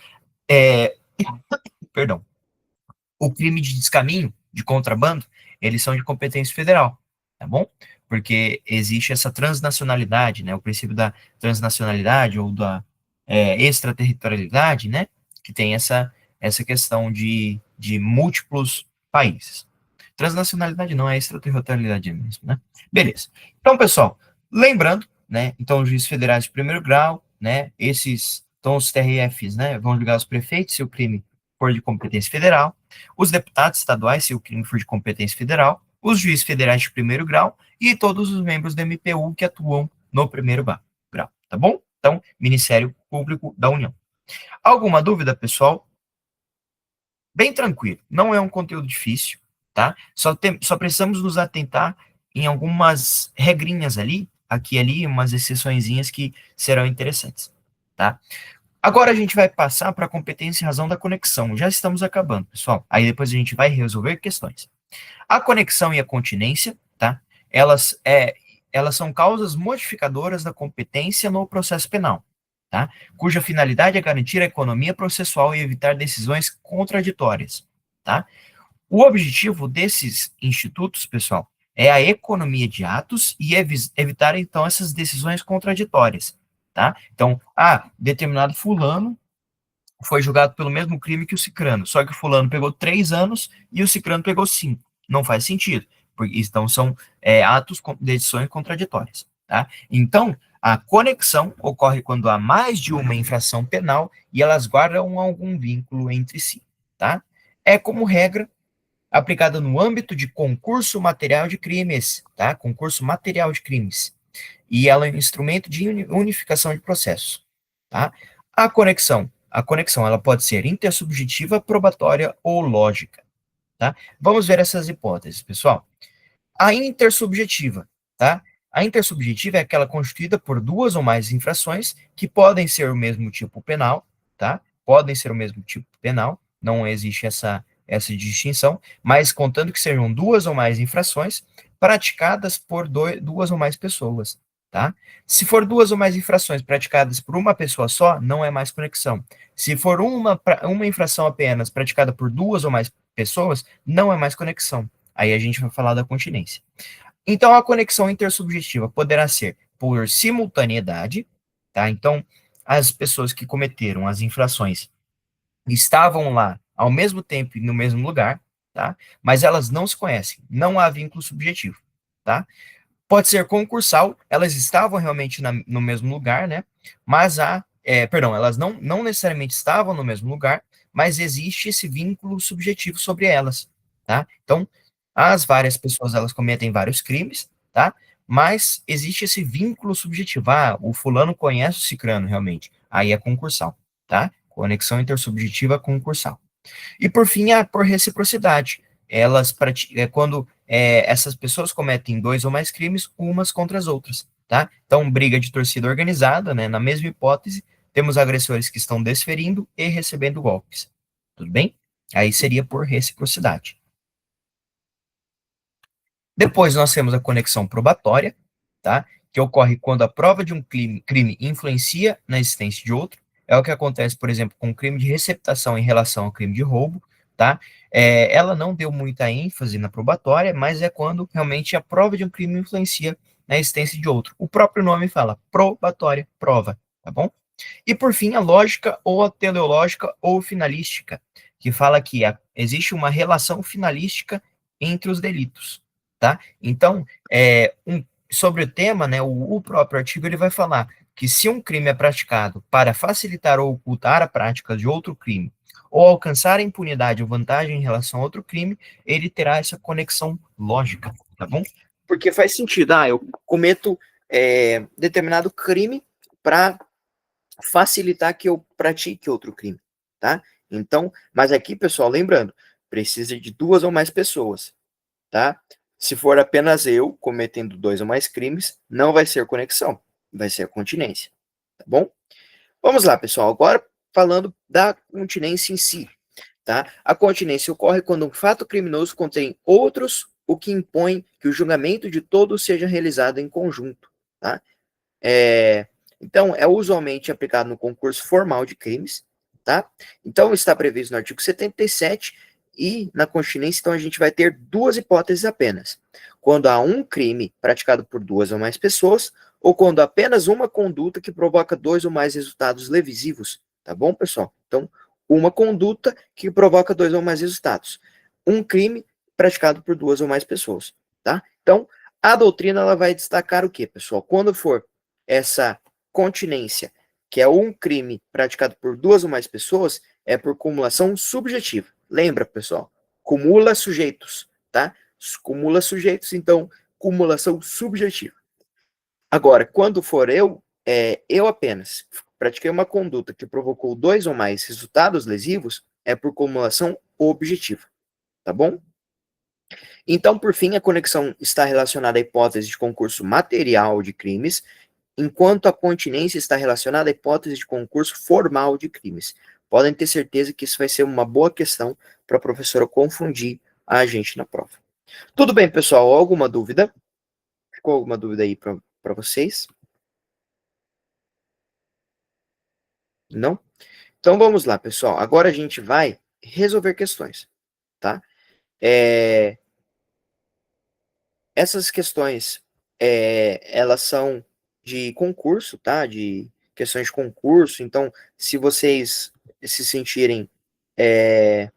perdão, o crime de descaminho, de contrabando, eles são de competência federal, tá bom? Porque existe essa transnacionalidade, né? O princípio da transnacionalidade ou da extraterritorialidade, né? Que tem essa questão de múltiplos países. Transnacionalidade não, é extraterritorialidade mesmo, né? Beleza. Então, pessoal, lembrando, né? Então, os juízes federais de primeiro grau, né? Então, os TRFs, né? Vão julgar os prefeitos se o crime for de competência federal, os deputados estaduais se o crime for de competência federal, os juízes federais de primeiro grau e todos os membros do MPU que atuam no primeiro grau, tá bom? Então, Ministério Público da União. Alguma dúvida, pessoal? Bem tranquilo, não é um conteúdo difícil, tá? Só precisamos nos atentar em algumas regrinhas ali, aqui e ali, umas exceçõezinhas que serão interessantes, tá? Agora a gente vai passar para a competência e razão da conexão. Já estamos acabando, pessoal. Aí depois a gente vai resolver questões. A conexão e a continência, tá? Elas são causas modificadoras da competência no processo penal, tá? Cuja finalidade é garantir a economia processual e evitar decisões contraditórias, tá? O objetivo desses institutos, pessoal, é a economia de atos e evitar, então, essas decisões contraditórias, tá? Então, determinado fulano foi julgado pelo mesmo crime que o cicrano, só que o fulano pegou 3 anos e o cicrano pegou 5. Não faz sentido, porque então são decisões contraditórias, tá? Então, a conexão ocorre quando há mais de uma infração penal e elas guardam algum vínculo entre si, tá? É, como regra, aplicada no âmbito de concurso material de crimes, tá? Concurso material de crimes. E ela é um instrumento de unificação de processos, tá? A conexão, ela pode ser intersubjetiva, probatória ou lógica, tá? Vamos ver essas hipóteses, pessoal. A intersubjetiva, tá? A intersubjetiva é aquela constituída por duas ou mais infrações que podem ser o mesmo tipo penal, tá? Podem ser o mesmo tipo penal, não existe essa distinção, mas contando que sejam duas ou mais infrações praticadas por duas ou mais pessoas, tá? Se for duas ou mais infrações praticadas por uma pessoa só, não é mais conexão. Se for uma infração apenas praticada por duas ou mais pessoas, não é mais conexão. Aí a gente vai falar da continência. Então, a conexão intersubjetiva poderá ser por simultaneidade, tá? Então, as pessoas que cometeram as infrações estavam lá ao mesmo tempo e no mesmo lugar, tá? Mas elas não se conhecem, não há vínculo subjetivo, tá? Pode ser concursal, elas estavam realmente no mesmo lugar, né? Mas perdão, elas não necessariamente estavam no mesmo lugar, mas existe esse vínculo subjetivo sobre elas, tá? Então, as várias pessoas, elas cometem vários crimes, tá? Mas existe esse vínculo subjetivo. O fulano conhece o cicrano, realmente. Aí é concursal, tá? Conexão intersubjetiva concursal. E por fim, por reciprocidade. Quando essas pessoas cometem dois ou mais crimes, umas contra as outras, tá? Então, briga de torcida organizada, né? Na mesma hipótese, temos agressores que estão desferindo e recebendo golpes. Tudo bem? Aí seria por reciprocidade. Depois nós temos a conexão probatória, tá? Que ocorre quando a prova de um crime influencia na existência de outro. É o que acontece, por exemplo, com o crime de receptação em relação ao crime de roubo, tá? Ela não deu muita ênfase na probatória, mas é quando realmente a prova de um crime influencia na existência de outro. O próprio nome fala probatória, prova, tá bom? E por fim, a lógica ou a teleológica ou finalística, que fala que existe uma relação finalística entre os delitos, tá? Então, sobre o tema, né, o próprio artigo ele vai falar que se um crime é praticado para facilitar ou ocultar a prática de outro crime, ou alcançar a impunidade ou vantagem em relação a outro crime, ele terá essa conexão lógica, tá bom? Porque faz sentido, eu cometo determinado crime para facilitar que eu pratique outro crime, tá? Então, mas aqui, pessoal, lembrando, precisa de duas ou mais pessoas, tá? Se for apenas eu cometendo dois ou mais crimes, não vai ser conexão, vai ser a continência, tá bom? Vamos lá, pessoal, agora falando da continência em si, tá? A continência ocorre quando um fato criminoso contém outros, o que impõe que o julgamento de todos seja realizado em conjunto, tá? Então, é usualmente aplicado no concurso formal de crimes, tá? Então, está previsto no artigo 77 e na continência, então, a gente vai ter duas hipóteses apenas. Quando há um crime praticado por duas ou mais pessoas, ou quando apenas uma conduta que provoca dois ou mais resultados levisivos, tá bom, pessoal? Então, uma conduta que provoca dois ou mais resultados. Um crime praticado por duas ou mais pessoas, tá? Então, a doutrina ela vai destacar o quê, pessoal? Quando for essa continência, que é um crime praticado por duas ou mais pessoas, é por cumulação subjetiva. Lembra, pessoal? Cumula sujeitos, tá? Cumula sujeitos, então, cumulação subjetiva. Agora, quando for eu apenas pratiquei uma conduta que provocou dois ou mais resultados lesivos, é por cumulação objetiva, tá bom? Então, por fim, a conexão está relacionada à hipótese de concurso material de crimes, enquanto a continência está relacionada à hipótese de concurso formal de crimes. Podem ter certeza que isso vai ser uma boa questão para a professora confundir a gente na prova. Tudo bem, pessoal? Alguma dúvida? Ficou alguma dúvida aí para vocês? Não? Então vamos lá, pessoal. Agora a gente vai resolver questões, tá? É, essas questões, elas são de concurso, tá? De questões de concurso. Então, se vocês se sentirem, é,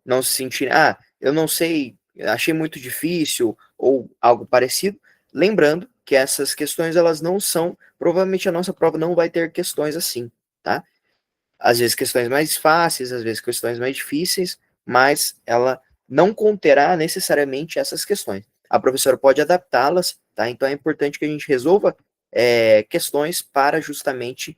não se sentirem, eu não sei, achei muito difícil ou algo parecido, lembrando que essas questões, elas não são, provavelmente a nossa prova não vai ter questões assim, tá? Às vezes questões mais fáceis, às vezes questões mais difíceis, mas ela não conterá necessariamente essas questões. A professora pode adaptá-las, tá? Então é importante que a gente resolva questões para justamente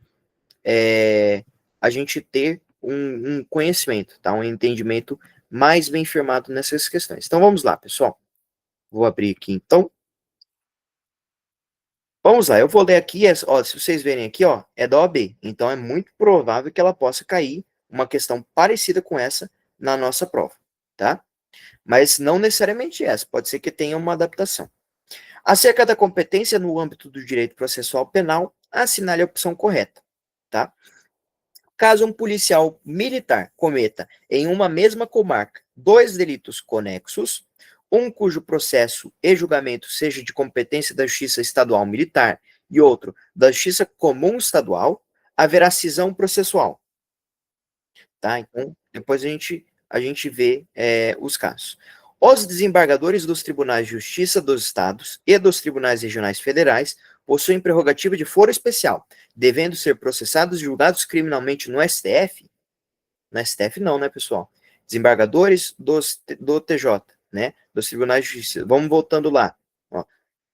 a gente ter um conhecimento, tá? Um entendimento mais bem firmado nessas questões. Então vamos lá, pessoal. Vou abrir aqui então. Vamos lá, eu vou ler aqui, ó, se vocês verem aqui, ó, é da OAB, então é muito provável que ela possa cair uma questão parecida com essa na nossa prova, tá? Mas não necessariamente essa, pode ser que tenha uma adaptação. Acerca da competência no âmbito do direito processual penal, assinale a opção correta, tá? Caso um policial militar cometa em uma mesma comarca dois delitos conexos, um cujo processo e julgamento seja de competência da Justiça Estadual Militar e outro da Justiça Comum Estadual, haverá cisão processual. Tá? Então, depois a gente vê os casos. Os desembargadores dos tribunais de justiça dos estados e dos tribunais regionais federais possuem prerrogativa de foro especial, devendo ser processados e julgados criminalmente no STF. No STF não, né, pessoal? Desembargadores do TJ, né? Dos tribunais de justiça. Vamos voltando lá. Ó,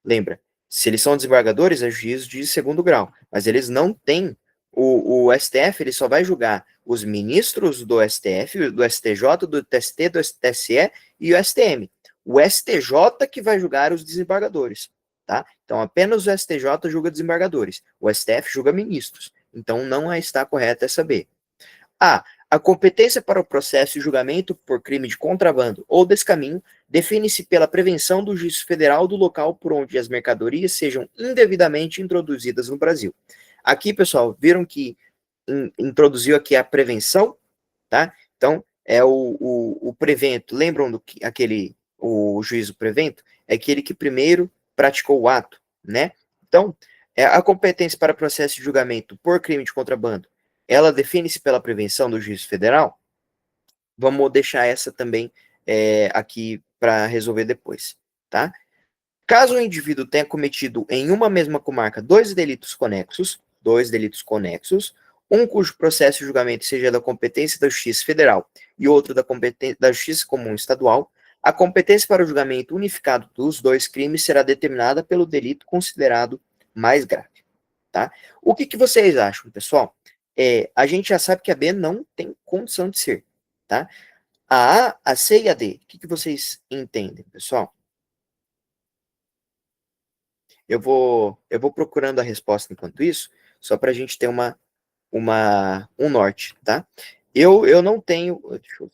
lembra, se eles são desembargadores, é juízo de segundo grau, mas eles não têm. O STF ele só vai julgar os ministros do STF, do STJ, do TST, do TSE e o STM. O STJ que vai julgar os desembargadores, tá? Então apenas o STJ julga desembargadores, o STF julga ministros. Então não está correta essa B. A competência para o processo e julgamento por crime de contrabando ou descaminho define-se pela prevenção do juízo federal do local por onde as mercadorias sejam indevidamente introduzidas no Brasil. Aqui, pessoal, viram que introduziu aqui a prevenção, tá? Então, é o prevento. Lembram o juízo prevento? É aquele que primeiro praticou o ato, né? Então, a competência para processo de julgamento por crime de contrabando, ela define-se pela prevenção do juízo federal. Vamos deixar essa também aqui para resolver depois, tá? Caso o indivíduo tenha cometido em uma mesma comarca dois delitos conexos, um cujo processo e julgamento seja da competência da Justiça Federal e outro da Justiça Comum Estadual, a competência para o julgamento unificado dos dois crimes será determinada pelo delito considerado mais grave, tá? O que vocês acham, pessoal? A gente já sabe que a B não tem condição de ser, tá? A C e a D, o que vocês entendem, pessoal? Eu vou procurando a resposta enquanto isso, só para a gente ter um norte, tá? Eu não tenho. Deixa eu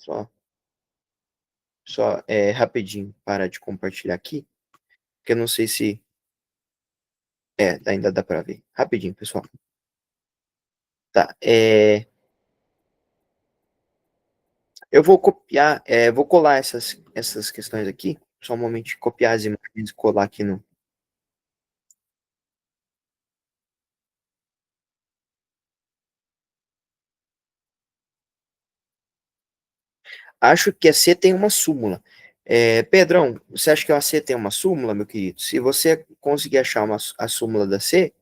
só rapidinho parar de compartilhar aqui, porque eu não sei se. Ainda dá para ver. Rapidinho, pessoal. Tá. Eu vou copiar, vou colar essas questões aqui. Só um momento, copiar as imagens e colar aqui no. Acho que a C tem uma súmula. Pedrão, você acha que a C tem uma súmula, meu querido? Se você conseguir achar a súmula da C,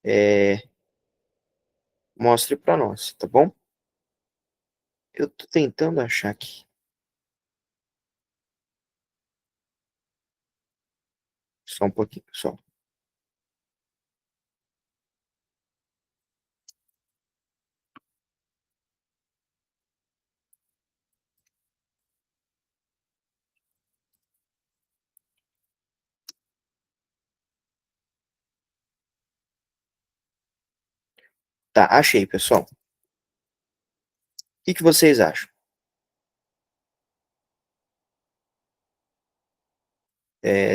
é, mostre para nós, tá bom? Eu tô tentando achar aqui. Só um pouquinho, só. Tá, achei, pessoal. O que que vocês acham?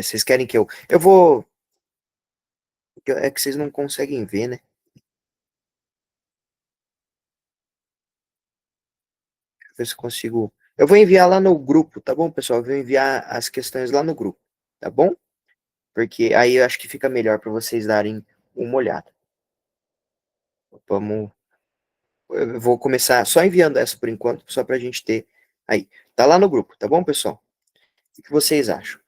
Vocês querem que eu. Eu vou. É que vocês não conseguem ver, né? Deixa eu ver se eu consigo. Eu vou enviar lá no grupo, tá bom, pessoal? Eu vou enviar as questões lá no grupo, tá bom? Porque aí eu acho que fica melhor para vocês darem uma olhada. Vamos. Eu vou começar só enviando essa por enquanto, só para a gente ter aí. Tá lá no grupo, tá bom, pessoal? O que vocês acham?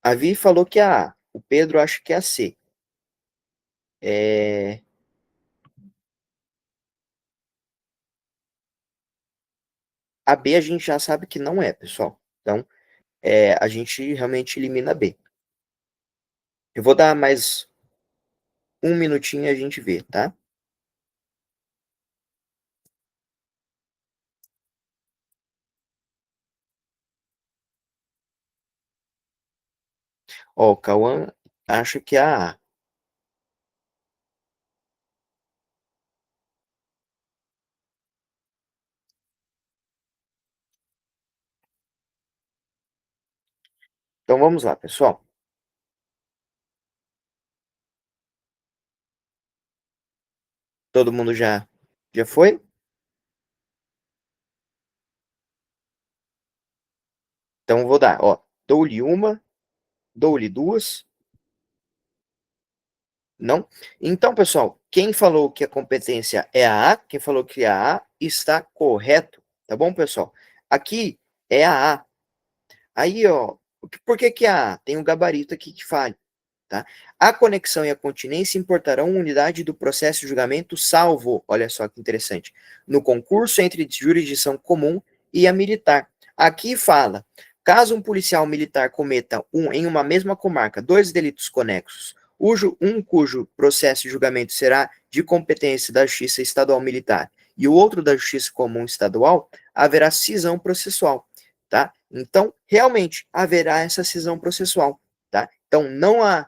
A Vi falou que é a A. O Pedro acha que é a C. É... A B a gente já sabe que não é, pessoal. Então, a gente realmente elimina a B. Eu vou dar mais um minutinho e a gente vê, tá? Ó, o Cauã acha que é a A. Então vamos lá, pessoal. Todo mundo já foi? Então eu vou dar, ó. Dou-lhe uma, dou-lhe duas. Não? Então, pessoal, quem falou que a competência é a A, quem falou que é a A, está correto. Tá bom, pessoal? Aqui é a A. Aí, ó, por que que é a A? Tem um gabarito aqui que fala. Tá? A conexão e a continência importarão unidade do processo de julgamento, salvo, olha só que interessante, no concurso entre jurisdição comum e a militar. Aqui fala, caso um policial militar cometa em uma mesma comarca dois delitos conexos, cujo processo de julgamento será de competência da Justiça Estadual Militar e o outro da Justiça Comum Estadual, haverá cisão processual, tá? Então, realmente, haverá essa cisão processual, tá? Então, não há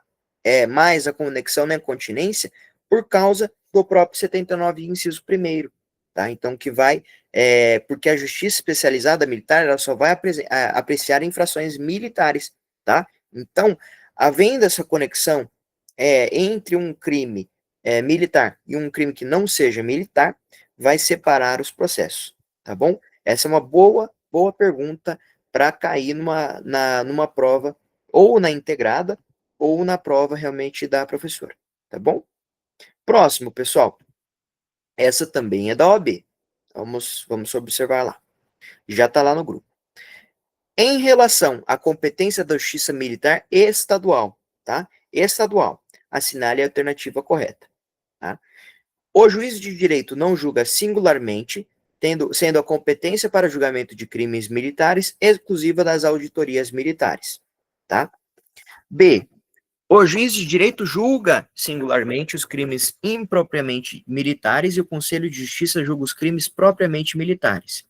mais a conexão nem a continência por causa do próprio 79, inciso primeiro, tá? Então, que vai, porque a justiça especializada militar, ela só vai apreciar infrações militares, tá? Então, havendo essa conexão entre um crime militar e um crime que não seja militar, vai separar os processos, tá bom? Essa é uma boa pergunta para cair numa prova ou na integrada ou na prova realmente da professora, tá bom? Próximo, pessoal. Essa também é da OAB. Vamos observar lá. Já está lá no grupo. Em relação à competência da Justiça Militar Estadual, tá? Estadual. Assinale a alternativa correta, tá? O juiz de direito não julga singularmente, sendo a competência para julgamento de crimes militares exclusiva das auditorias militares, tá? B. O juiz de direito julga singularmente os crimes impropriamente militares e o Conselho de Justiça julga os crimes propriamente militares.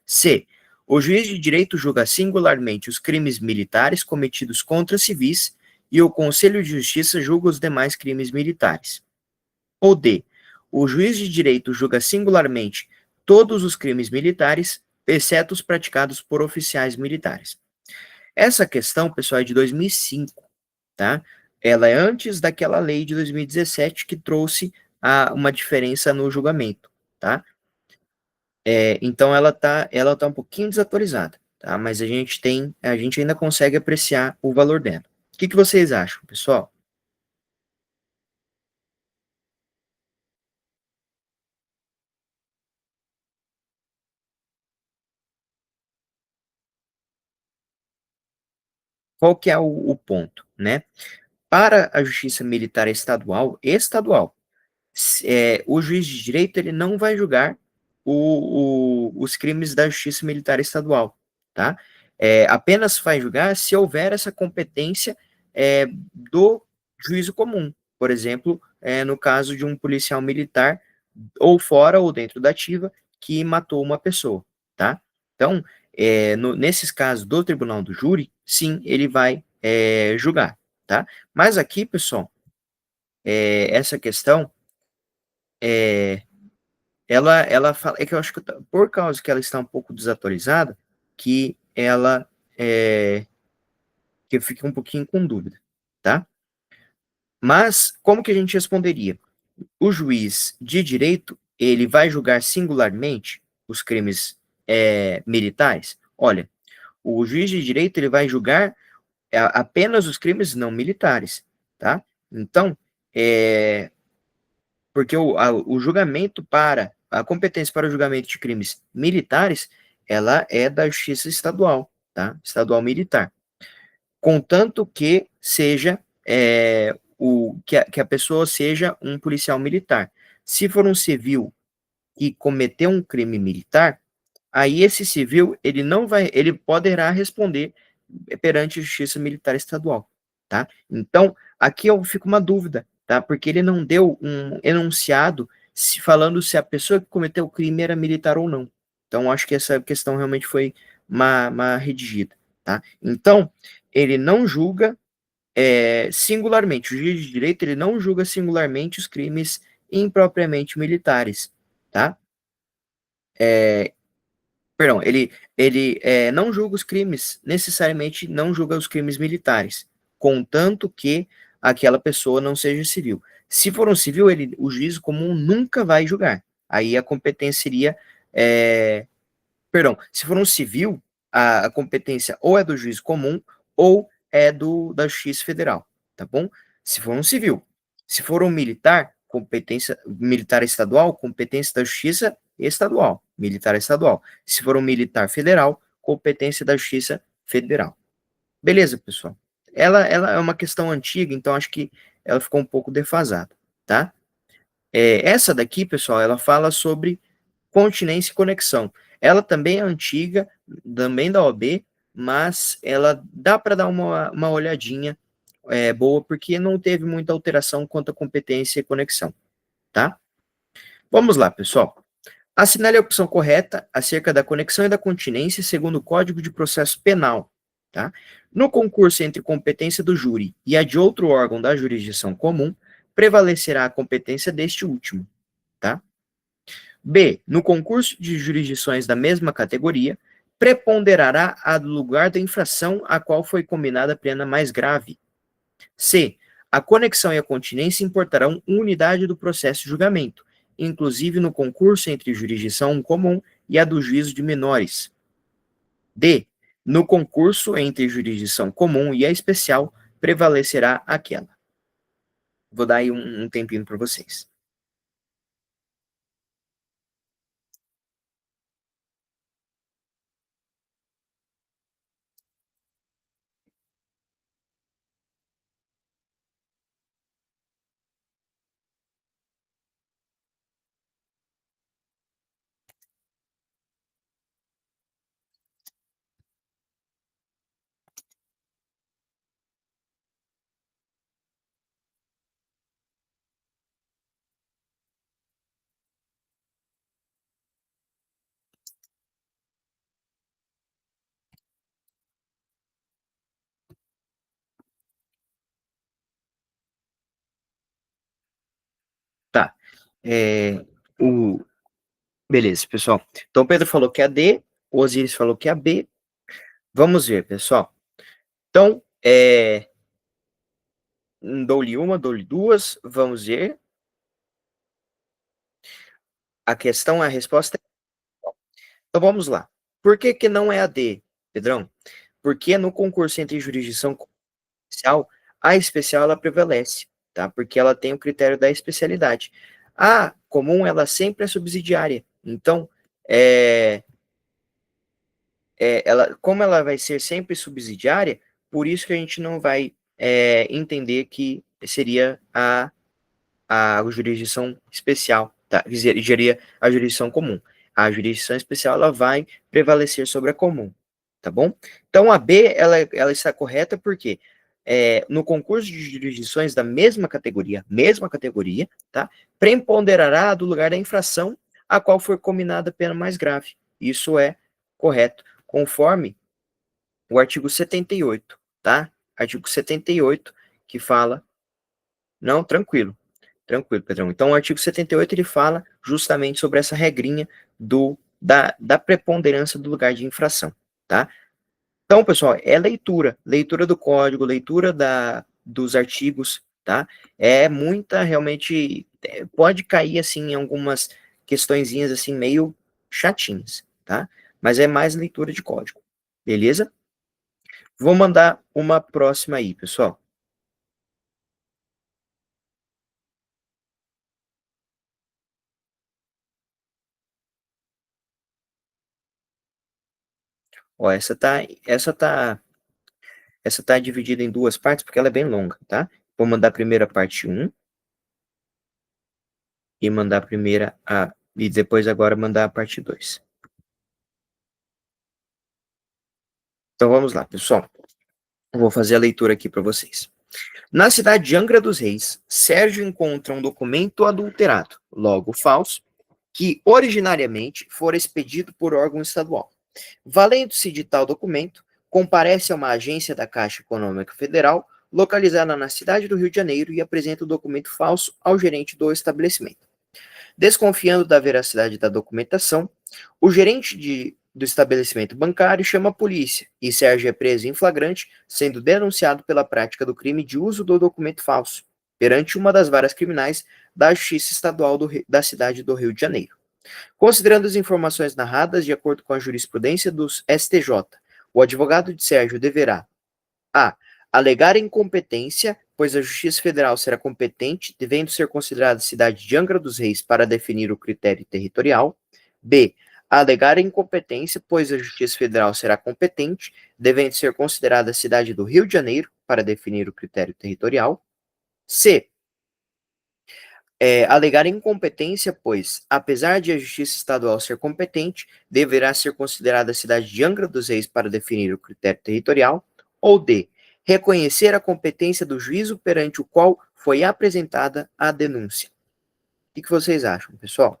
C. O juiz de direito julga singularmente os crimes militares cometidos contra civis e o Conselho de Justiça julga os demais crimes militares. Ou D. O juiz de direito julga singularmente todos os crimes militares, exceto os praticados por oficiais militares. Essa questão, pessoal, é de 2005, tá? Ela é antes daquela lei de 2017 que trouxe uma diferença no julgamento, tá? Então ela tá um pouquinho desatualizada, tá? Mas a gente ainda consegue apreciar o valor dela. O que que vocês acham, pessoal? qual que é o ponto, né? Para a justiça militar estadual, o juiz de direito ele não vai julgar os crimes da justiça militar estadual, tá? Apenas vai julgar se houver essa competência do juízo comum, por exemplo, no caso de um policial militar ou fora ou dentro da ativa que matou uma pessoa, tá? Então, nesses casos do tribunal do júri, sim, ele vai julgar, tá? Mas aqui, pessoal, essa questão é, ela fala, é que eu acho que por causa que ela está um pouco desatualizada, que ela que eu fiquei um pouquinho com dúvida, tá? Mas como que a gente responderia? O juiz de direito, ele vai julgar singularmente os crimes militares? Olha, o juiz de direito, ele vai julgar apenas os crimes não militares, tá? Então, porque o julgamento a competência para o julgamento de crimes militares, ela é da justiça estadual, tá? Estadual militar. Contanto que seja que a pessoa seja um policial militar. Se for um civil que cometeu um crime militar, aí esse civil ele não vai, ele poderá responder perante a Justiça Militar Estadual, tá? Então, aqui eu fico uma dúvida, tá? Porque ele não deu um enunciado falando se a pessoa que cometeu o crime era militar ou não. Então, acho que essa questão realmente foi uma redigida, tá? Então, ele não julga singularmente, o juiz de direito ele não julga singularmente os crimes impropriamente militares, tá? Perdão, ele não julga os crimes, necessariamente não julga os crimes militares, contanto que aquela pessoa não seja civil. Se for um civil, o juízo comum nunca vai julgar. Aí a competência seria. é, Perdão, se for um civil, a competência ou é do juiz comum ou é da Justiça Federal, tá bom? Se for um civil. Se for um militar, competência militar estadual, competência da Justiça Estadual, militar estadual. Se for um militar federal, competência da Justiça Federal. Beleza, pessoal? Ela é uma questão antiga, então acho que ela ficou um pouco defasada, tá? Essa daqui, pessoal, ela fala sobre continência e conexão. Ela também é antiga, também da OB, mas ela dá para dar uma olhadinha boa, porque não teve muita alteração quanto à competência e conexão, tá? Vamos lá, pessoal. Assinale a opção correta acerca da conexão e da continência segundo o Código de Processo Penal, tá? No concurso entre competência do júri e a de outro órgão da jurisdição comum, prevalecerá a competência deste último, tá? B. No concurso de jurisdições da mesma categoria, preponderará a do lugar da infração a qual foi combinada a pena mais grave. C. A conexão e a continência importarão unidade do processo de julgamento, inclusive no concurso entre jurisdição comum e a do juízo de menores. D. No concurso entre jurisdição comum e a especial, prevalecerá aquela. Vou dar aí um tempinho para vocês. Tá. É, o, Beleza, pessoal. Então, o Pedro falou que é a D, o Osiris falou que é a B. Vamos ver, pessoal. Então, dou-lhe uma, dou-lhe duas. Vamos ver. A questão, a resposta é. Então, vamos lá. Por que que não é a D, Pedrão? Porque no concurso entre jurisdição especial, a especial ela prevalece, tá? Porque ela tem o critério da especialidade. A comum, ela sempre é subsidiária. Então, como ela vai ser sempre subsidiária, por isso que a gente não vai entender que seria a jurisdição especial, tá? Geria a jurisdição comum. A jurisdição especial ela vai prevalecer sobre a comum, tá bom? Então a B ela está correta porque no concurso de jurisdições da mesma categoria, tá? Preponderará do lugar da infração a qual for combinada a pena mais grave. Isso é correto, conforme o artigo 78, tá? Artigo 78 que fala, não, tranquilo. Tranquilo, Pedrão. Então, o artigo 78 ele fala justamente sobre essa regrinha da preponderância do lugar de infração, tá? Então, pessoal, é leitura do código, leitura dos artigos, tá? É muita, realmente, pode cair, assim, em algumas questõezinhas, assim, meio chatinhas, tá? Mas é mais leitura de código, beleza? Vou mandar uma próxima aí, pessoal. Ó, essa tá dividida em duas partes porque ela é bem longa, tá? Vou mandar a primeira parte um e mandar a primeira a e depois agora mandar a parte 2. Então vamos lá, pessoal. Eu vou fazer a leitura aqui para vocês. Na cidade de Angra dos Reis, Sérgio encontra um documento adulterado, logo falso, que originariamente fora expedido por órgão estadual. Valendo-se de tal documento, comparece a uma agência da Caixa Econômica Federal, localizada na cidade do Rio de Janeiro, e apresenta o documento falso ao gerente do estabelecimento. Desconfiando da veracidade da documentação, o gerente do estabelecimento bancário chama a polícia e Sérgio é preso em flagrante, sendo denunciado pela prática do crime de uso do documento falso, perante uma das varas criminais da Justiça Estadual da cidade do Rio de Janeiro. Considerando as informações narradas de acordo com a jurisprudência dos STJ, o advogado de Sérgio deverá a. Alegar incompetência, pois a Justiça Federal será competente, devendo ser considerada a cidade de Angra dos Reis para definir o critério territorial. B. Alegar incompetência, pois a Justiça Federal será competente, devendo ser considerada a cidade do Rio de Janeiro para definir o critério territorial. C. Alegar incompetência, pois, apesar de a Justiça Estadual ser competente, deverá ser considerada a cidade de Angra dos Reis para definir o critério territorial. Ou D. Reconhecer a competência do juízo perante o qual foi apresentada a denúncia. O que vocês acham, pessoal?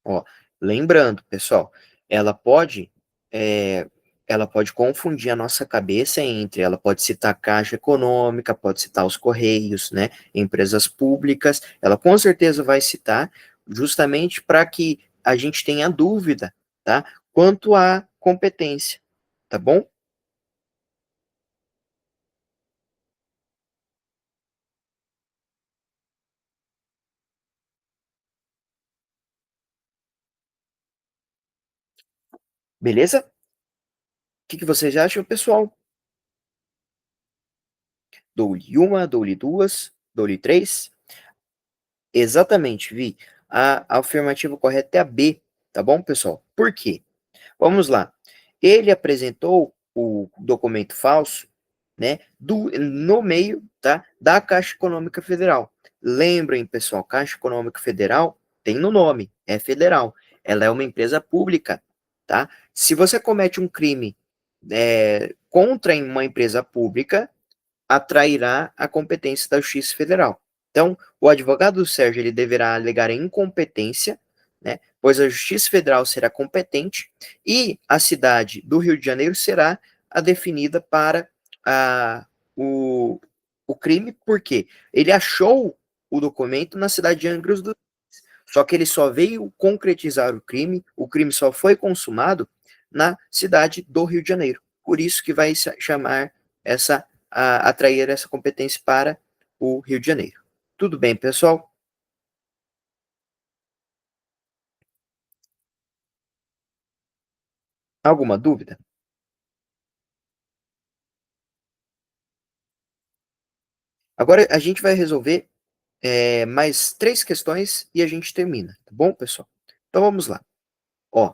Ó, lembrando, pessoal, ela pode, é, ela pode confundir a nossa cabeça ela pode citar Caixa Econômica, pode citar os Correios, né, empresas públicas, ela com certeza vai citar justamente para que a gente tenha dúvida, tá, quanto à competência, tá bom? Beleza? O que vocês acham, pessoal? Dou-lhe uma, dou-lhe duas, dou-lhe três. Exatamente, Vi. A afirmativa correta é a B, tá bom, pessoal? Por quê? Vamos lá. Ele apresentou o documento falso, né, no meio, tá, da Caixa Econômica Federal. Lembrem, pessoal, Caixa Econômica Federal tem no nome, é federal. Ela é uma empresa pública, tá? Se você comete um crime contra uma empresa pública, atrairá a competência da Justiça Federal. Então, o advogado do Sérgio ele deverá alegar a incompetência, né, pois a Justiça Federal será competente e a cidade do Rio de Janeiro será a definida para o, o crime, porque ele achou o documento na cidade de Angra dos, só que ele só veio concretizar o crime só foi consumado na cidade do Rio de Janeiro. Por isso que vai chamar atrair essa competência para o Rio de Janeiro. Tudo bem, pessoal? Alguma dúvida? Agora a gente vai resolver mais três questões e a gente termina, tá bom, pessoal? Então vamos lá. Ó,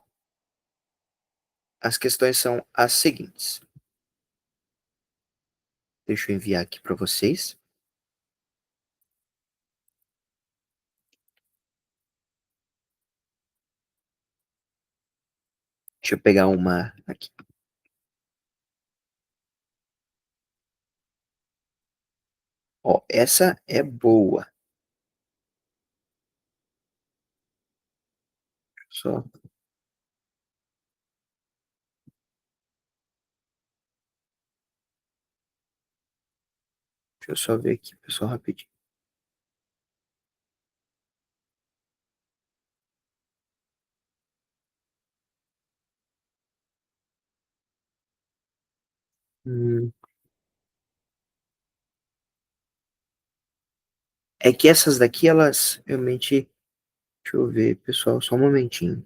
as questões são as seguintes. Deixa eu enviar aqui para vocês. Deixa eu pegar uma aqui. Ó, essa é boa. Só, deixa eu só ver aqui, pessoal, rapidinho. Hum, É que essas daqui, elas realmente. Deixa eu ver, pessoal, só um momentinho.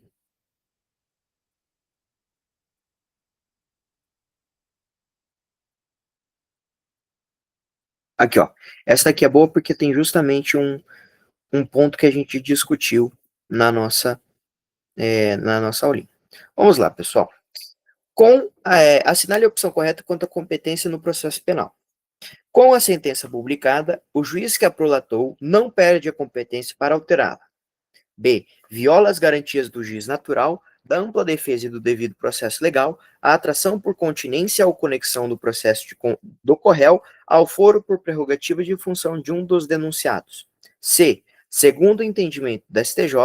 Aqui, ó. Essa daqui é boa porque tem justamente um ponto que a gente discutiu na nossa aulinha. Vamos lá, pessoal. Assinale a opção correta quanto à competência no processo penal. Com a sentença publicada, o juiz que a prolatou não perde a competência para alterá-la. B. Viola as garantias do juiz natural, da ampla defesa e do devido processo legal, a atração por continência ou conexão do processo do corréu ao foro por prerrogativa de função de um dos denunciados. C. Segundo o entendimento da STJ,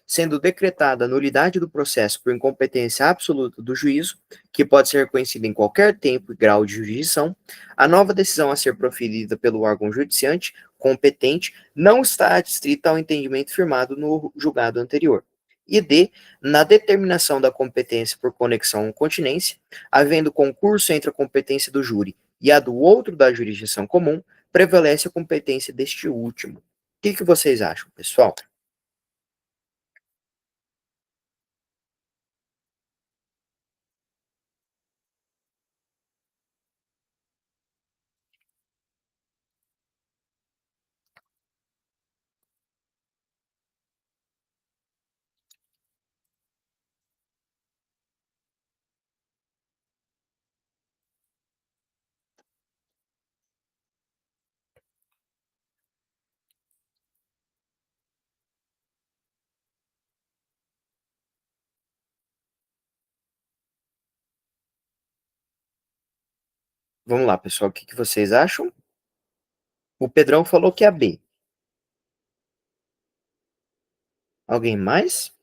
sendo decretada a nulidade do processo por incompetência absoluta do juízo, que pode ser reconhecida em qualquer tempo e grau de jurisdição, a nova decisão a ser proferida pelo órgão judiciante competente não está adstrita ao entendimento firmado no julgado anterior. E D, na determinação da competência por conexão ou continência, havendo concurso entre a competência do júri e a do outro da jurisdição comum, prevalece a competência deste último. O que vocês acham, pessoal? Vamos lá, pessoal, o que vocês acham? O Pedrão falou que é a B. Alguém mais?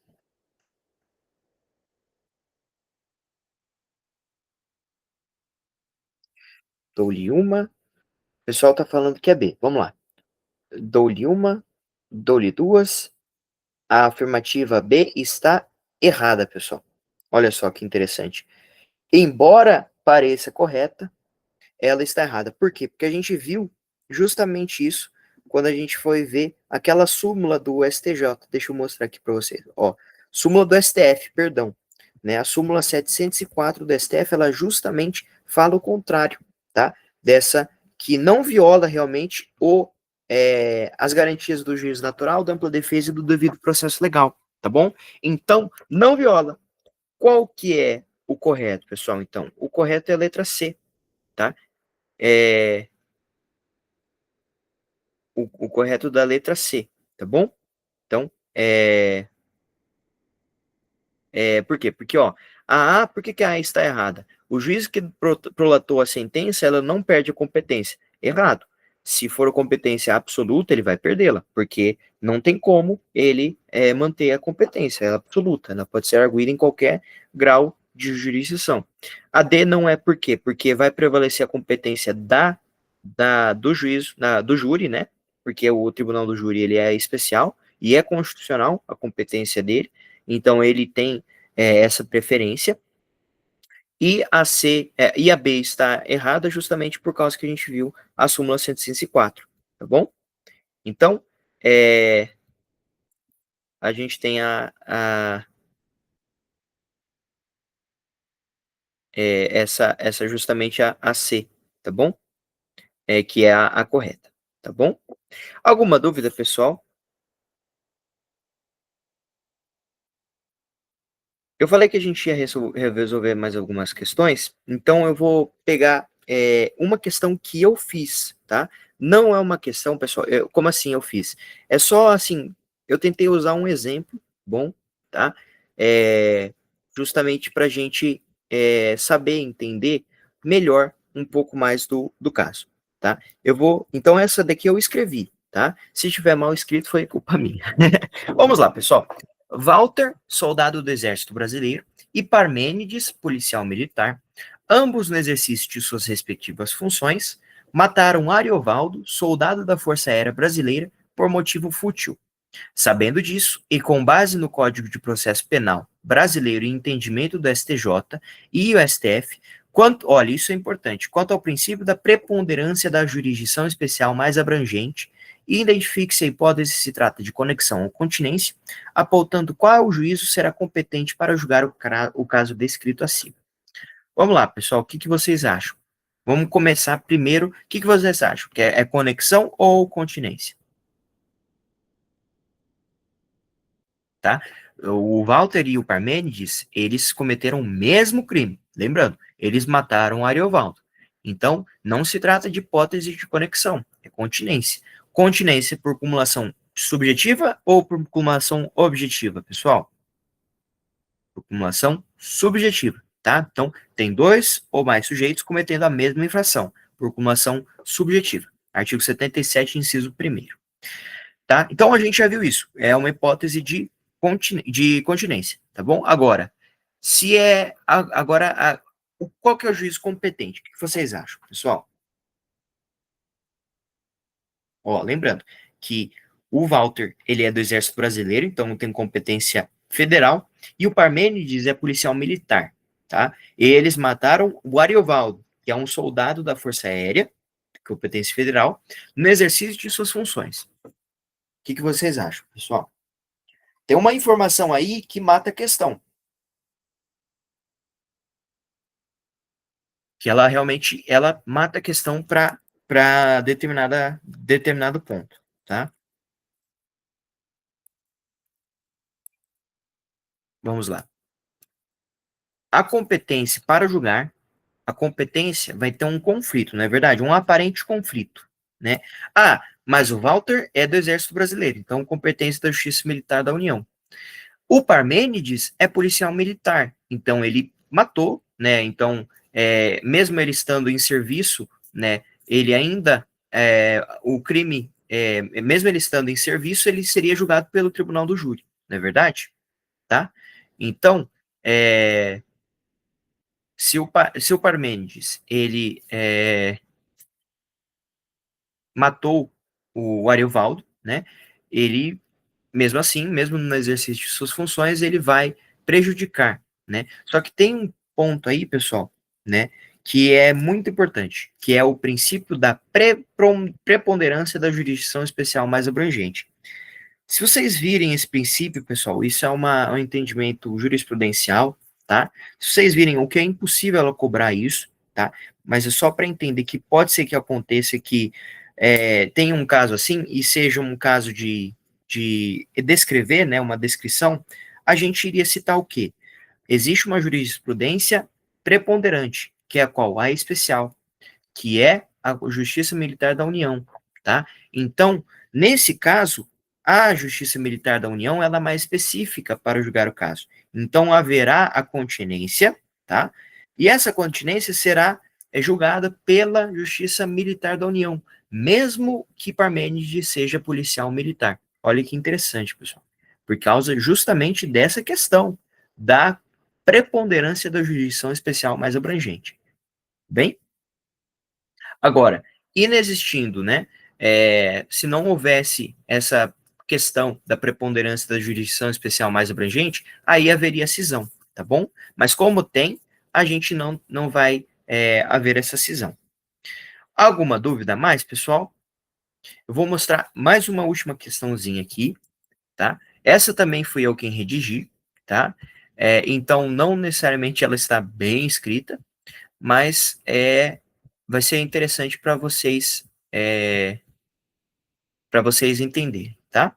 Dou-lhe uma. O pessoal tá falando que é B. Vamos lá. Dou-lhe uma, dou-lhe duas. A afirmativa B está errada, pessoal. Olha só que interessante. Embora pareça correta, ela está errada. Por quê? Porque a gente viu justamente isso quando a gente foi ver aquela súmula do STJ. Deixa eu mostrar aqui para vocês. Ó, súmula do STF, perdão. Né? A súmula 704 do STF, ela justamente fala o contrário, tá? Dessa que não viola realmente as garantias do juízo natural, da ampla defesa e do devido processo legal, tá bom? Então, não viola. Qual que é o correto, pessoal? Então, o correto é a letra C, tá? É o correto da letra C, tá bom? Então, por quê? Porque, ó, por que a A está errada? O juiz que prolatou a sentença, ela não perde a competência. Errado. Se for a competência absoluta, ele vai perdê-la, porque não tem como ele manter a competência, ela é absoluta, ela pode ser arguída em qualquer grau de jurisdição. A D não é por quê? Porque vai prevalecer a competência do juízo, do júri, né? Porque o tribunal do júri ele é especial e é constitucional a competência dele, então ele tem essa preferência. E a B está errada justamente por causa que a gente viu a súmula 104, tá bom? Então, é, a gente tem essa justamente a C, tá bom? Que é a correta. tá bom? Alguma dúvida, pessoal? Eu falei que a gente ia resolver mais algumas questões, então eu vou pegar uma questão que eu fiz, tá? Não é uma questão, pessoal, como assim eu fiz? É só assim, eu tentei usar um exemplo, bom, tá? É, justamente para a gente saber entender melhor um pouco mais do caso, tá? Então essa daqui eu escrevi, tá? Se tiver mal escrito, foi culpa minha. Vamos lá, pessoal. Walter, soldado do Exército Brasileiro, e Parmênides, policial militar, ambos no exercício de suas respectivas funções, mataram Ariovaldo, soldado da Força Aérea Brasileira, por motivo fútil. Sabendo disso, e com base no Código de Processo Penal brasileiro e entendimento do STJ e o STF, olha, isso é importante, quanto ao princípio da preponderância da jurisdição especial mais abrangente, identifique-se a hipótese se trata de conexão ou continência, apontando qual juízo será competente para julgar o caso descrito acima. Vamos lá, pessoal, o que vocês acham? Vamos começar primeiro. O que vocês acham? Que é conexão ou continência? Tá? O Walter e o Parmênides, eles cometeram o mesmo crime. Lembrando, eles mataram o Ariovaldo. Então, não se trata de hipótese de conexão, é continência. Continência por cumulação subjetiva ou por cumulação objetiva, pessoal? Por cumulação subjetiva, tá? Então, tem dois ou mais sujeitos cometendo a mesma infração, por cumulação subjetiva. Artigo 77, inciso 1º. Tá? Então a gente já viu isso. É uma hipótese de continência, tá bom? Agora, se é qual que é o juiz competente? O que vocês acham, pessoal? Ó, lembrando que o Walter, ele é do Exército Brasileiro, então tem competência federal, e o Parmênides é policial militar, tá? Eles mataram o Ariovaldo, que é um soldado da Força Aérea, competência federal, no exercício de suas funções. O que vocês acham, pessoal? Tem uma informação aí que mata a questão. Que ela realmente ela mata a questão para determinado ponto, tá? Vamos lá. A competência para julgar, a competência vai ter um conflito, não é verdade? Um aparente conflito, né? Ah, mas o Walter é do Exército Brasileiro, então competência da Justiça Militar da União. O Parmênides é policial militar, então ele matou, né? Então, mesmo ele estando em serviço, né? Ele ainda o crime, mesmo ele estando em serviço, ele seria julgado pelo Tribunal do Júri, não é verdade? Tá? Então, se o Parmênides ele matou o Ariovaldo, né? Ele mesmo assim, mesmo no exercício de suas funções, ele vai prejudicar, né? Só que tem um ponto aí, pessoal, né, que é muito importante, que é o princípio da preponderância da jurisdição especial mais abrangente. Se vocês virem esse princípio, pessoal, isso é um entendimento jurisprudencial, tá? Se vocês virem o que é impossível ela cobrar isso, tá? Mas é só para entender que pode ser que aconteça que tenha um caso assim e seja um caso de descrever, né, uma descrição, a gente iria citar o quê? Existe uma jurisprudência preponderante, que é a qual? A especial, que é a Justiça Militar da União, tá? Então, nesse caso, a Justiça Militar da União ela é mais específica para julgar o caso. Então, haverá a continência, tá? E essa continência será julgada pela Justiça Militar da União, mesmo que Parmênides seja policial militar. Olha que interessante, pessoal. Por causa justamente dessa questão da preponderância da jurisdição especial mais abrangente. Bem? Agora, inexistindo, né? Se não houvesse essa questão da preponderância da jurisdição especial mais abrangente, aí haveria cisão, tá bom? Mas como tem, a gente não vai haver essa cisão. Alguma dúvida a mais, pessoal? Eu vou mostrar mais uma última questãozinha aqui, tá? Essa também fui eu quem redigi, tá? Então, não necessariamente ela está bem escrita, mas vai ser interessante para vocês para vocês entenderem, tá?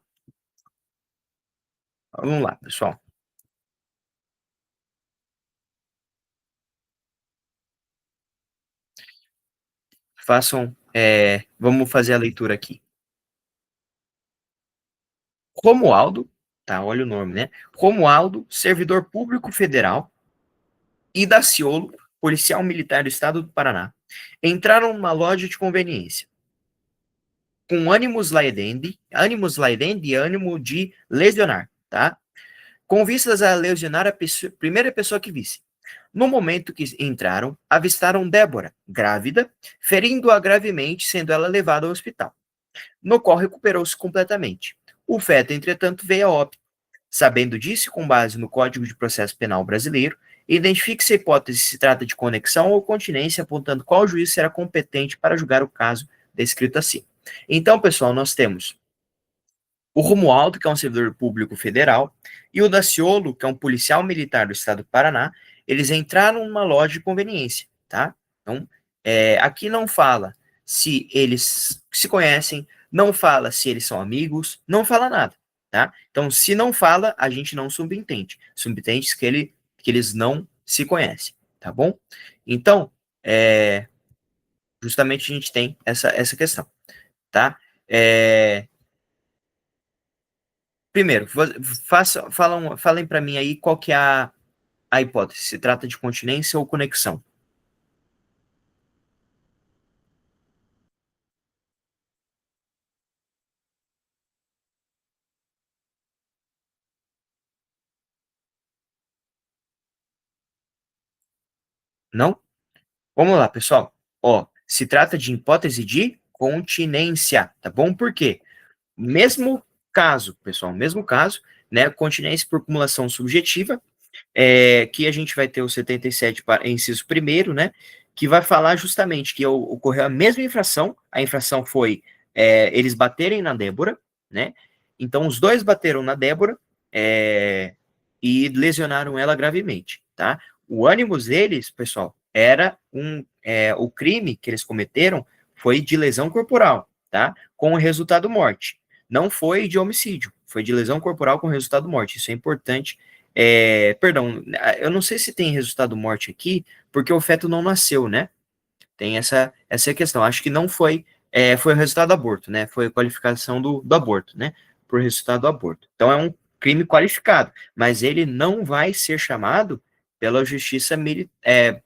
Vamos lá, pessoal. Vamos fazer a leitura aqui. Romualdo, tá? Olha o nome, né? Romualdo, servidor público federal, e Daciolo, policial militar do estado do Paraná, entraram numa loja de conveniência com ânimos laedendi e ânimo de lesionar, tá? Com vistas a lesionar primeira pessoa que visse. No momento que entraram, avistaram Débora, grávida, ferindo-a gravemente, sendo ela levada ao hospital. No qual recuperou-se completamente. O feto, entretanto, veio a óbito. Sabendo disso, com base no Código de Processo Penal brasileiro, identifique-se a hipótese se trata de conexão ou continência, apontando qual juiz será competente para julgar o caso descrito assim. Então, pessoal, nós temos o Romualdo, que é um servidor público federal, e o Daciolo, que é um policial militar do estado do Paraná, eles entraram numa loja de conveniência, tá? Então, aqui não fala se eles se conhecem, não fala se eles são amigos, não fala nada, tá? Então, se não fala, a gente não subentende. Subentende que eles não se conhecem, tá bom? Então, justamente a gente tem essa questão, tá? Primeiro, falem para mim aí qual que é a hipótese. Se trata de continência ou conexão? Não? Vamos lá, pessoal. Ó, se trata de hipótese de continência, tá bom? Por quê? Mesmo caso, pessoal, mesmo caso, né? Continência por acumulação subjetiva, que a gente vai ter o 77 para inciso primeiro, né? Que vai falar justamente que ocorreu a mesma infração, a infração foi eles baterem na Débora, né? Então os dois bateram na Débora e lesionaram ela gravemente, tá? O ânimos deles, pessoal, era o crime que eles cometeram foi de lesão corporal, tá? Com o resultado morte. Não foi de homicídio, foi de lesão corporal com resultado morte. Isso é importante. Perdão, eu não sei se tem resultado morte aqui, porque o feto não nasceu, né? Tem essa questão. Acho que não foi, foi o resultado do aborto, né? Foi a qualificação do aborto, né? Por resultado do aborto. Então é um crime qualificado, mas ele não vai ser chamado pela justiça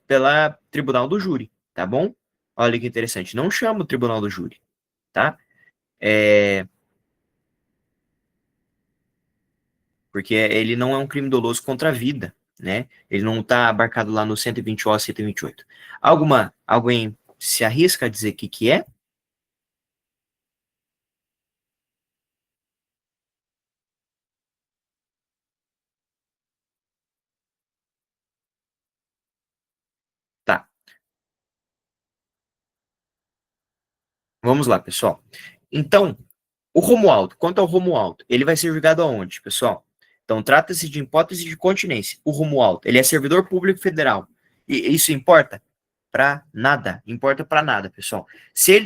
pela tribunal do júri, tá bom? Olha que interessante. Não chama o tribunal do júri, tá? É, porque ele não é um crime doloso contra a vida, né? Ele não está abarcado lá no 120O, 128. Alguém se arrisca a dizer o que é? Tá, vamos lá, pessoal. Então, o Romualdo, quanto ao Romualdo, ele vai ser julgado aonde, pessoal? Então, trata-se de hipótese de continência. O Romualdo, ele é servidor público federal. E isso importa? Para nada. Importa para nada, pessoal.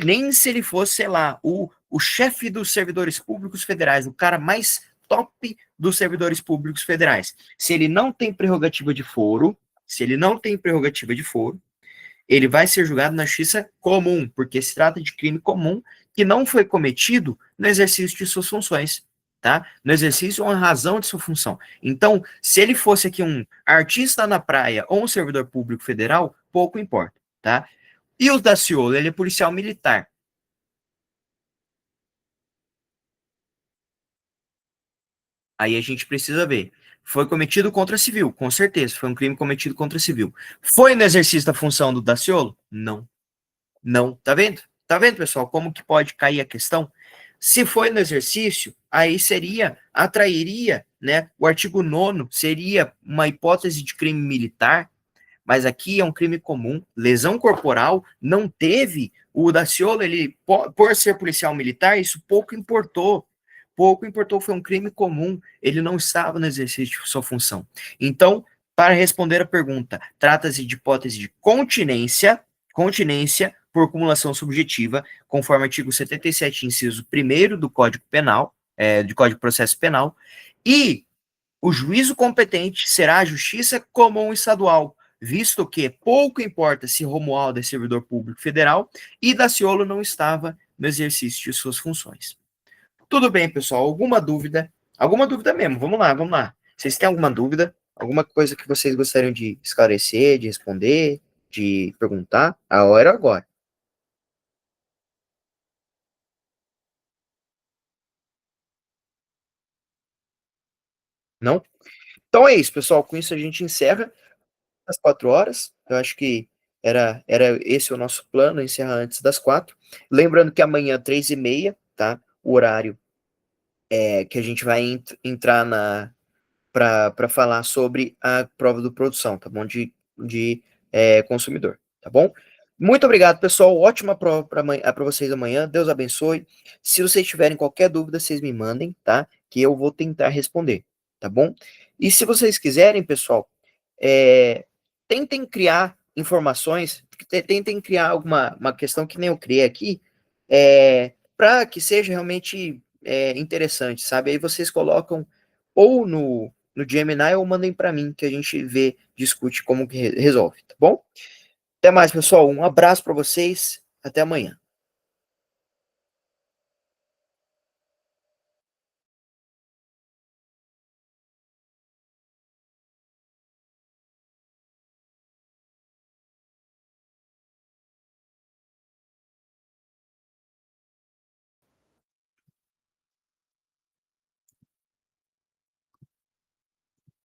Nem se ele fosse, sei lá, o chefe dos servidores públicos federais, o cara mais top dos servidores públicos federais. Se ele não tem prerrogativa de foro, se ele não tem prerrogativa de foro, ele vai ser julgado na justiça comum, porque se trata de crime comum que não foi cometido no exercício de suas funções, tá? No exercício ou em razão de sua função. Então, se ele fosse aqui um artista na praia ou um servidor público federal, pouco importa, tá? E o Daciolo, ele é policial militar. Aí a gente precisa ver. Foi cometido contra civil, com certeza. Foi um crime cometido contra civil. Foi no exercício da função do Daciolo? Não. Não, tá vendo? Tá vendo, pessoal, como que pode cair a questão? Se foi no exercício, aí atrairia, né? O artigo 9º seria uma hipótese de crime militar, mas aqui é um crime comum, lesão corporal, não teve. O Daciolo, ele, por ser policial militar, isso pouco importou, foi um crime comum, ele não estava no exercício de sua função. Então, para responder a pergunta, trata-se de hipótese de continência, por cumulação subjetiva, conforme artigo 77, inciso 1º do Código Penal, do Código de Processo Penal, e o juízo competente será a Justiça Comum Estadual, visto que pouco importa se Romualdo é servidor público federal e Daciolo não estava no exercício de suas funções. Tudo bem, pessoal? Alguma dúvida? Alguma dúvida mesmo? Vamos lá, vamos lá. Vocês têm alguma dúvida? Alguma coisa que vocês gostariam de esclarecer, de responder, de perguntar? A hora é agora. Não? Então é isso, pessoal. Com isso a gente encerra às 4 horas. Eu acho que era esse o nosso plano, encerrar antes das 4. Lembrando que amanhã, 3h30, tá? O horário que a gente vai entrar para falar sobre a prova do produção, tá bom? De consumidor, tá bom? Muito obrigado, pessoal. Ótima prova para vocês amanhã. Deus abençoe. Se vocês tiverem qualquer dúvida, vocês me mandem, tá? Que eu vou tentar responder, tá bom? E se vocês quiserem, pessoal, tentem criar informações, tentem criar alguma uma questão que nem eu criei aqui, para que seja realmente interessante, sabe? Aí vocês colocam ou no Gemini ou mandem para mim, que a gente vê, discute como que resolve, tá bom? Até mais, pessoal. Um abraço para vocês. Até amanhã.